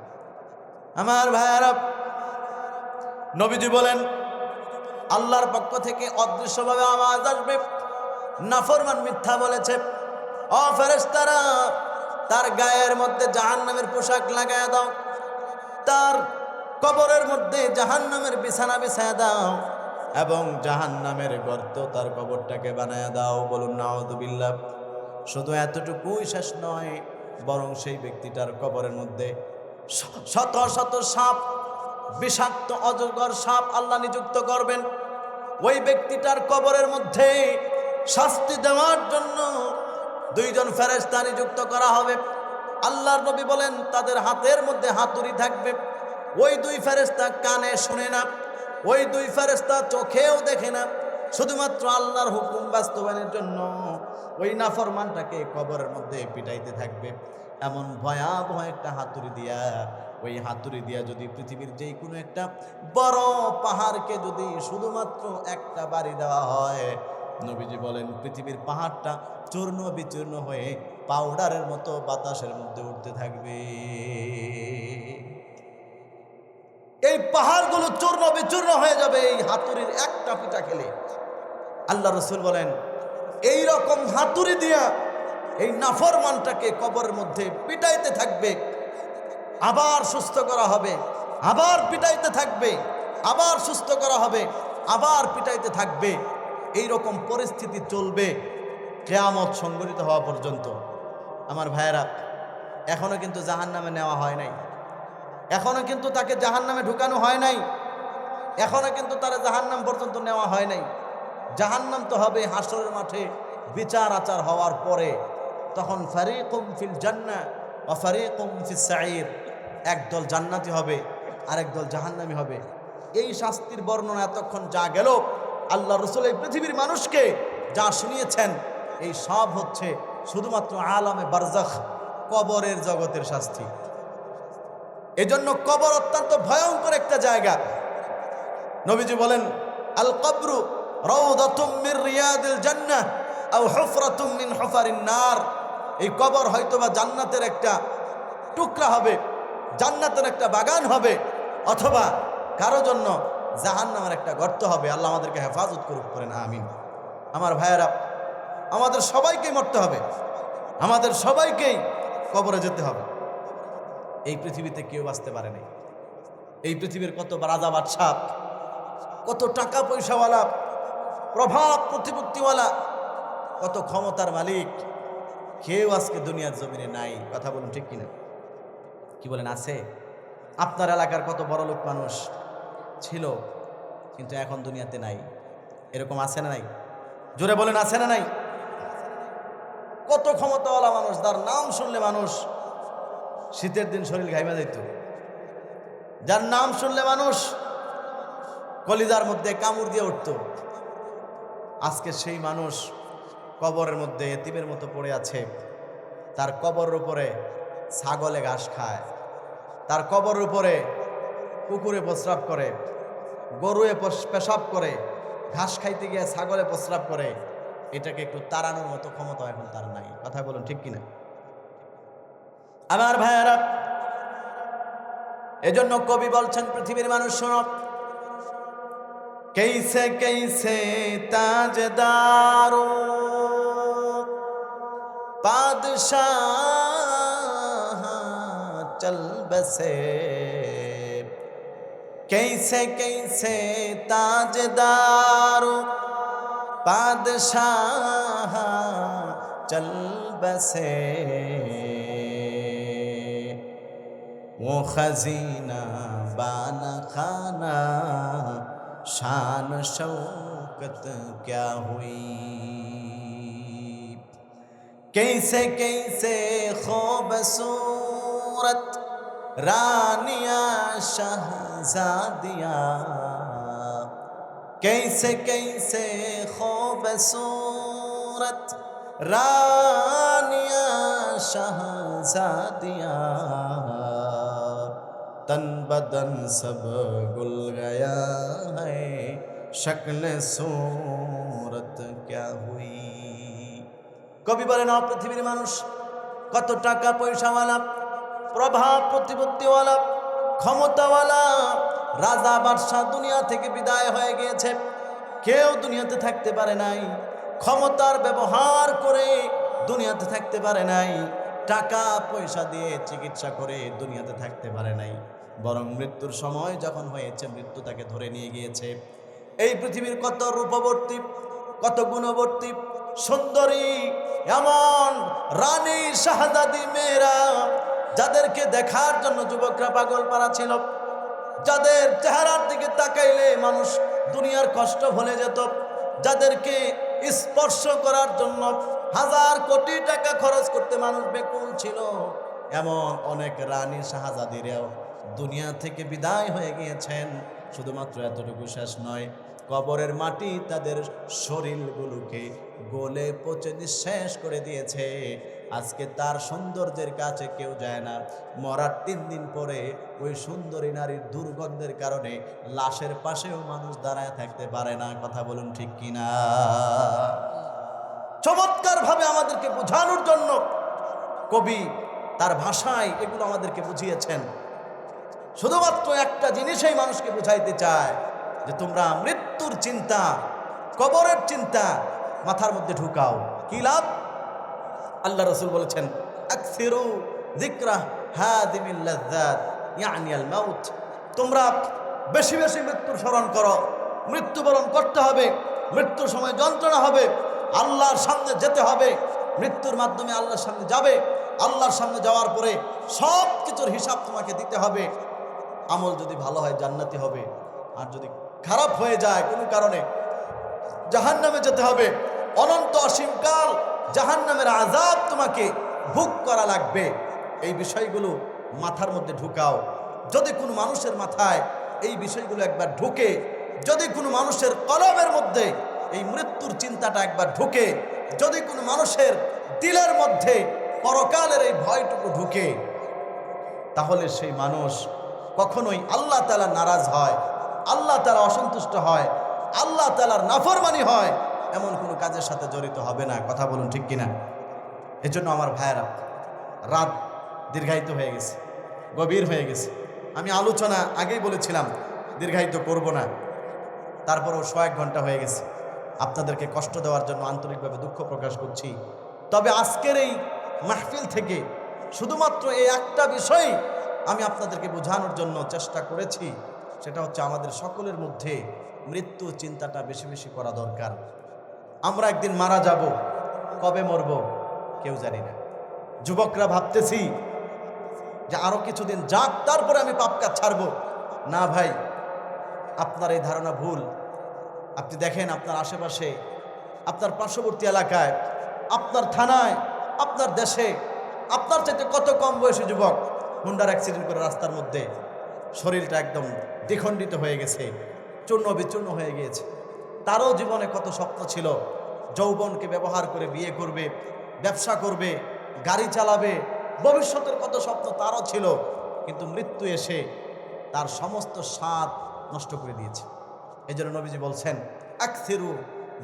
আমার ভাইয়ারা, নবীজি বলেন, আল্লাহর পক্ষ থেকে অদৃশ্যভাবে আওয়াজ আসবে, নাফরমান মিথ্যা বলেছে, ও ফেরেশতারা, তার গায়ের মধ্যে জাহান্নামের পোশাক লাগায় দাও, তার কবরের মধ্যে জাহান্নামের বিছানা বিছায়া দাও, এবং জাহান্নামের গর্ত তার কবরটাকে বানায়া দাও। বলুন নাউযুবিল্লাহ। শুধু এতটুকুই শেষ নয়, বরং সেই ব্যক্তিটার কবরের মধ্যে শত শত সাপ, বিষাক্ত অজগর সাপ আল্লাহ নিযুক্ত করবেন। ওই ব্যক্তিটার কবরের মধ্যে শাস্তি দেওয়ার জন্য দুইজন ফেরেশতা নিযুক্ত করা হবে। আল্লাহর নবী বলেন, তাদের হাতের মধ্যে হাতুড়ি থাকবে। ওই দুই ফেরেশতা কানে শুনে না, ওই দুই ফেরেশতা চোখেও দেখে না, শুধুমাত্র আল্লাহর হুকুম বাস্তবায়নের জন্য ওই নাফরমানটাকে কবরের মধ্যে পিটাইতে থাকবে। এমন ভয়াবহ একটা হাতুড়ি দিয়া, ওই হাতুড়ি দিয়া যদি পৃথিবীর যেই কোনো একটা বড় পাহাড়কে যদি শুধুমাত্র একটা বাড়ি দেওয়া হয়, নবীজি বলেন পৃথিবীর পাহাড়টা চূর্ণ বিচূর্ণ হয়ে পাউডারের মতো বাতাসের মধ্যে উঠতে থাকবে। এই পাহাড়গুলো চূর্ণ বিচূর্ণ হয়ে যাবে এই হাতুড়ির একটা পিটা খেলে। আল্লাহ রাসূল বলেন, এই রকম হাতুড়ি দিয়া এই নাফরমানটাকে কবরের মধ্যে পিটাইতে থাকবে, আবার সুস্থ করা হবে, আবার পিটাইতে থাকবে, আবার সুস্থ করা হবে, আবার পিটাইতে থাকবে। এই রকম পরিস্থিতি চলবে কিয়ামত সংঘটিত হওয়া পর্যন্ত। আমার ভাইয়েরা, এখনো কিন্তু জাহান্নামে নেওয়া হয় নাই, এখনো কিন্তু তাকে জাহান্নামে ঢুকানো হয় নাই, এখনো কিন্তু তার জাহান্নাম পর্যন্ত নেওয়া হয় নাই। জাহান্নাম তো হবে হাসরের মাঠে বিচার আচার হওয়ার পরে, তখন ফারিকুম ফিল জান্নাহ ওয়া ফারিকুম ফিস সাঈর, একদল জান্নাতি হবে আর একদল জাহান্নামী হবে। এই শাস্তির বর্ণনা এতক্ষণ যা গেল, আল্লাহ রাসূল এই পৃথিবীর মানুষকে যা শুনিয়েছেন, এই সব হচ্ছে শুধুমাত্র আলামে বারজাখ, কবরের জগতের শাস্তি। এজন্য কবর অত্যন্ত ভয়ঙ্কর একটা জায়গা। নবীজি বলেন, আল কবরু রাউদাতুম মির রিয়াদিল জান্নাহ আও হুফরাতুম মিন হুফারিন নার। এই কবর হয়তোবা জান্নাতের একটা টুকরা হবে, জান্নাতের একটা বাগান হবে, অথবা কারো জন্য জাহান্নামের একটা গর্ত হবে। আল্লাহ আমাদেরকে হেফাজত করুক, করেন আমিন। আমার ভাইয়েরা, আমাদের সবাইকেই মরতে হবে, আমাদের সবাইকেই কবরে যেতে হবে। এই পৃথিবীতে কেউ বাঁচতে পারে নাই। এই পৃথিবীর কত রাজা বাদশাহ, কত টাকা পয়সাওয়ালা, প্রভাব প্রতিপত্তিওয়ালা, কত ক্ষমতার মালিক, কেউ আজকে দুনিয়ার জমিনে নাই। কথা বলুন ঠিক কিনা? কি বলেন, আছে? আপনার এলাকার কত বড় লোক মানুষ ছিল, কিন্তু এখন দুনিয়াতে নাই। এরকম আছে না নাই? জোরে বলেন, আছে না নাই? কত ক্ষমতাওয়ালা মানুষ, যার নাম শুনলে মানুষ শীতের দিন শরীর ঘাইমা যেত, যার নাম শুনলে মানুষ কলিজার মধ্যে কামড় দিয়ে উঠত। আজকে সেই মানুষ কবরের মধ্যে এতিমের মতো পড়ে আছে। তার কবরের উপরে ছাগলে ঘাস খায়, তার কবরের উপরে কুকুরে প্রস্রাব করে, গরুয়ে পেশাব করে, ঘাস খাইতে গিয়ে ছাগলে প্রস্রাব করে। এটাকে একটু তাড়ানোর মতো ক্ষমতা এখন তার নাই। কথা বলুন ঠিক কিনা? আমার ভাইয়েরা, এজন্য কবি বলছেন, পৃথিবীর মানুষ শোনো, कैसे कैसे ताजदारो बादशाह चल बसे, कैसे कैसे ताजदारो बादशाह चल बसे, वो खजीना बाना खाना शान शौकत क्या हुई। कैसे कैसे खूबसूरत रानिया शहजादियाँ, कैसे कैसे खूबसूरत रानिया शहजादियाँ, तन बदन सब गुल गया है, शक्ल सूरत क्या हुई। কবি বলেন, পৃথিবীর মানুষ কত টাকা পয়সাওয়ালা, প্রভাব প্রতিপত্তিওয়ালা, ক্ষমতাওয়ালা, রাজা বাদশাহ দুনিয়া থেকে বিদায় হয়ে গিয়েছে, কেউ দুনিয়াতে থাকতে পারে নাই। ক্ষমতার ব্যবহার করে দুনিয়াতে থাকতে পারে নাই, টাকা পয়সা দিয়ে চিকিৎসা করে দুনিয়াতে থাকতে পারে নাই, বরং মৃত্যুর সময় যখন হয়েছে মৃত্যু তাকে ধরে নিয়ে গিয়েছে। এই পৃথিবীর কত রূপবর্তী, কত গুণবর্তী, সুন্দরী এমন রানী শাহজাদি মেয়েরা, যাদেরকে দেখার জন্য যুবকরা পাগল পারা ছিল, যাদের চেহারার দিকে তাকাইলে মানুষ দুনিয়ার কষ্ট ভুলে যেত, যাদেরকে স্পর্শ করার জন্য হাজার কোটি টাকা খরচ করতে মানুষ বেকুল ছিল, এমন অনেক রানী শাহজাদিরাও দুনিয়া থেকে বিদায় হয়ে গিয়েছেন। শুধুমাত্র এতটুকু শেষ নয়, কবরের মাটি তাদের শরীরগুলোকে গলে পচে নিঃশেষ করে দিয়েছে। আজকে তার সৌন্দর্যের কাছে কেউ যায় না। মরার 3 দিন পরে ওই সুন্দরী নারীর দুর্গন্ধের কারণে লাশের পাশেও মানুষ দাঁড়ায় থাকতে পারে না। কথা বলুন ঠিক কিনা? চমৎকার ভাবে আমাদেরকে বোঝানোর জন্য কবি তার ভাষায় এগুলো আমাদেরকে বুঝিয়েছেন। শুধুমাত্র একটা জিনিসই মানুষকে বুঝাইতে চায়, যে তোমরা মৃত্যুর চিন্তা, কবরের চিন্তা মাথার মধ্যে ঢুকাও, কি লাভ? আল্লাহ রাসূল বলেছেন, আকসিরু যিকরা হাদিমিল লাযযাত ইয়ানি আল মাউত, তোমরা বেশি বেশি মৃত্যুর স্মরণ করো। মৃত্যুবরণ করতে হবে, মৃত্যুর সময় যন্ত্রণা হবে, আল্লাহর সামনে যেতে হবে, মৃত্যুর মাধ্যমে আল্লাহর সামনে যাবে, আল্লাহর সামনে যাওয়ার পরে সব কিছুর হিসাব তোমাকে দিতে হবে। আমল যদি ভালো হয় জান্নাতি হবে, আর যদি খারাপ হয়ে যায় কোনো কারণে জাহান্নামে যেতে হবে। অনন্ত অসীমকাল জাহান্নামের আযাব তোমাকে ভোগ করা লাগবে। এই বিষয়গুলো মাথার মধ্যে ঢুকাও। যদি কোনো মানুষের মাথায় এই বিষয়গুলো একবার ঢুকে, যদি কোনো মানুষের কলবের মধ্যে এই মৃত্যুর চিন্তাটা একবার ঢুকে, যদি কোনো মানুষের দিলের মধ্যে পরকালের এই ভয়টুকু ঢুকে, তাহলে সেই মানুষ কখনোই আল্লাহ তাআলা নারাজ হয়, আল্লাহ তাআলা অসন্তুষ্ট হয়, আল্লাহ তাআলার নাফরমানি হয়, এমন কোনো কাজের সাথে জড়িত হবে না। কথা বলুন ঠিক কিনা? এজন্য আমার ভাইয়েরা, রাত দীর্ঘায়িত হয়ে গেছে, গভীর হয়ে গেছে। আমি আলোচনা আগেই বলেছিলাম দীর্ঘায়িত করব না, তারপরেও 100 ঘন্টা হয়ে গেছে। আপনাদেরকে কষ্ট দেওয়ার জন্য আন্তরিকভাবে দুঃখ প্রকাশ করছি। তবে আজকের এই মাহফিল থেকে শুধুমাত্র এই একটা বিষয় আমি আপনাদেরকে বোঝানোর জন্য চেষ্টা করেছি, সেটা হচ্ছে আমাদের সকলের মধ্যে মৃত্যু চিন্তাটা বেশি বেশি করা দরকার। আমরা একদিন মারা যাব, কবে মরব কেউ জানি না। যুবকরা ভাবতেছি যে আরো কিছুদিন যাক, তারপরে আমি পাপ কাজ ছাড়বো। না ভাই, আপনার এই ধারণা ভুল। আপনি দেখেন আপনার আশেপাশে, আপনার পার্শ্ববর্তী এলাকায়, আপনার থানায়, আপনার দেশে আপনার চাইতে কত কম বয়সী যুবক হুন্ডার অ্যাক্সিডেন্ট করে রাস্তার মধ্যে শরীরটা একদম দ্বিখণ্ডিত হয়ে গেছে, চূর্ণ বিচূর্ণ হয়ে গিয়েছে। তারও জীবনে কত স্বপ্ন ছিল, যৌবনকে ব্যবহার করে বিয়ে করবে, ব্যবসা করবে, গাড়ি চালাবে, ভবিষ্যতের কত স্বপ্ন তারও ছিল, কিন্তু মৃত্যু এসে তার সমস্ত স্বাদ নষ্ট করে দিয়েছে। এই জন্য নবীজি বলছেন, আকসিরু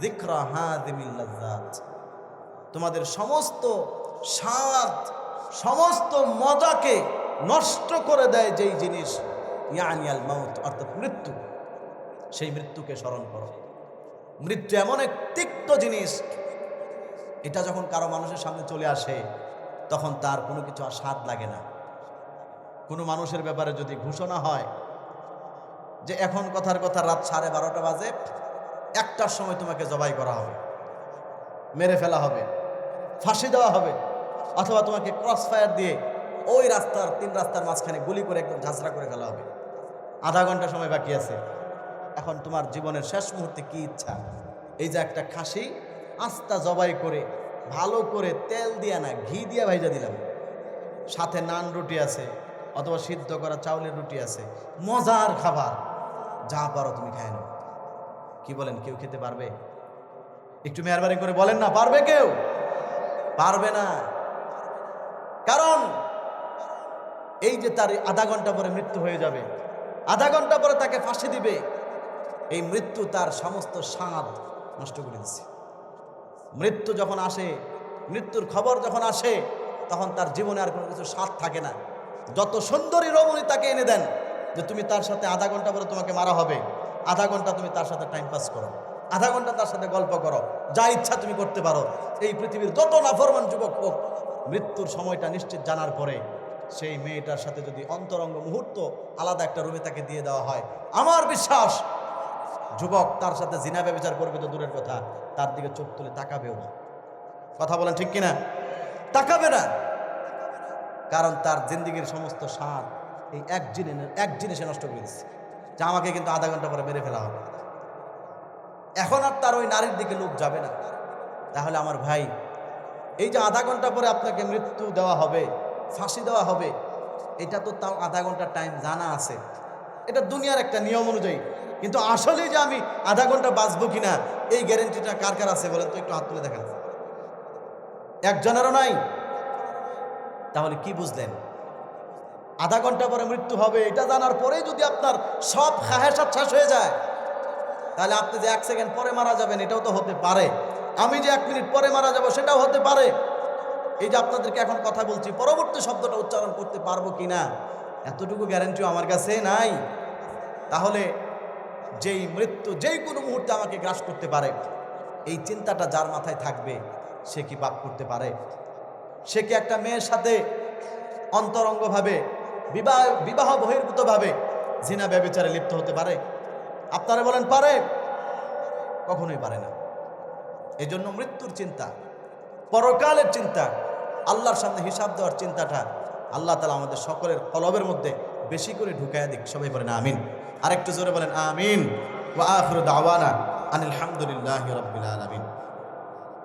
যিকরা হাদিমিল লাযযাত, তোমাদের সমস্ত স্বাদ, সমস্ত মজাকে নষ্ট করে দেয় যেই জিনিস, ইয়ানি আল মাউত, অর্থাৎ মৃত্যু, সেই মৃত্যুকে স্মরণ করো। মৃত্যু এমন এক তিক্ত জিনিস, এটা যখন কারো মানুষের সামনে চলে আসে তখন তার কোনো কিছু আর স্বাদ লাগে না। কোনো মানুষের ব্যাপারে যদি ঘোষণা হয় যে এখন কথার কথা রাত 12:30 বাজে, 1টার সময় তোমাকে জবাই করা হবে, মেরে ফেলা হবে, ফাঁসি দেওয়া হবে, অথবা তোমাকে ক্রস ফায়ার দিয়ে ওই রাস্তার 3 রাস্তার মাঝখানে গুলি করে একদম ঝাঁঝরা করে ফেলা হবে, আধা ঘন্টা সময় বাকি আছে, এখন তোমার জীবনের শেষ মুহূর্তে কি ইচ্ছা? এই যে একটা খাসি আস্তা জবাই করে ভালো করে তেল দিয়া না ঘি দিয়া ভাইজা দিলাম, সাথে নান রুটি আছে অথবা সিদ্ধ করা চাউলের রুটি আছে, মজার খাবার, যা পারো তুমি খায় নাও। কি বলেন, কেউ খেতে পারবে? একটু মেহরবানি করে বলেন না, পারবে কেউ? পারবে না। কারণ এই যে তার আধা ঘন্টা পরে মৃত্যু হয়ে যাবে, আধা ঘন্টা পরে তাকে ফাঁসি দিবে, এই মৃত্যু তার সমস্ত স্বাদ নষ্ট করে দিচ্ছে। মৃত্যু যখন আসে, মৃত্যুর খবর যখন আসে, তখন তার জীবনে আর কোনো কিছু স্বাদ থাকে না। যত সুন্দরী রমণী তাকে এনে দেন যে তুমি তার সাথে আধা ঘন্টা পরে তোমাকে মারা হবে, আধা ঘন্টা তুমি তার সাথে টাইম পাস করো, আধা ঘন্টা তার সাথে গল্প করো, যা ইচ্ছা তুমি করতে পারো। এই পৃথিবীর যত নাফরমান যুবক হোক, মৃত্যুর সময়টা নিশ্চিত জানার পরে সেই মেয়েটার সাথে যদি অন্তরঙ্গ মুহূর্ত আলাদা একটা রুমে তাকে দিয়ে দেওয়া হয়, আমার বিশ্বাস যুবক তার সাথে জিনা ব্যভিচার করবে তো দূরের কথা, তার দিকে চোখ তুলে তাকাবেও না। কথা বলেন ঠিক কিনা? তাকাবে না। কারণ তার জিন্দিগির সমস্ত স্বাদ এই এক জিনিসে নষ্ট করে দিচ্ছে, যে আমাকে কিন্তু আধা ঘন্টা পরে মেরে ফেলা হবে। এখন আর তার ওই নারীর দিকে লোক যাবে না। তাহলে আমার ভাই, এই যে আধা ঘন্টা পরে আপনাকে মৃত্যু দেওয়া হবে, ফাঁসি দেওয়া হবে, এটা তো তাও আধা ঘন্টার টাইম জানা আছে, এটা দুনিয়ার একটা নিয়ম অনুযায়ী। কিন্তু আসলে যে আমি আধা ঘন্টা বাঁচবো কিনা এই গ্যারেন্টিটা কার কার আছে বলেন তো? একটু হাত তুলে দেখেন। একজনেরও নাই। তাহলে কি বুঝলেন? আধা ঘন্টা পরে মৃত্যু হবে এটা জানার পরেই যদি আপনার সব খাহেসাত শেষ হয়ে যায়, তাহলে আপনি যে 1 সেকেন্ড পরে মারা যাবেন এটাও তো হতে পারে, আমি যে 1 মিনিট পরে মারা যাব সেটাও হতে পারে। এই যে আপনাদেরকে এখন কথা বলছি, পরবর্তী শব্দটা উচ্চারণ করতে পারবো কিনা এতটুকু গ্যারান্টিও আমার কাছে নাই। তাহলে যেই মৃত্যু যেই কোনো মুহূর্তে আমাকে গ্রাস করতে পারে, এই চিন্তাটা যার মাথায় থাকবে, সে কি পাপ করতে পারে? সে কি একটা মেয়ের সাথে অন্তরঙ্গভাবে বিবাহ বহির্ভূতভাবে জিনা ব্যভিচারে লিপ্ত হতে পারে? আপনারা বলেন পারে? কখনোই পারে না। এই জন্য মৃত্যুর চিন্তা, পরকালের চিন্তা, আল্লাহর সামনে হিসাব দেওয়ার চিন্তাটা আল্লাহ তাআলা আমাদের সকলের কলবের মধ্যে বেশি করে ঢুকায়া দিক। সবাই বলেন আমিন। আরেকটু জোরে বলেন আমিন। ওয়া আখিরু দাওয়ানা আনিল হামদুলিল্লাহি রাব্বিল আলামিন।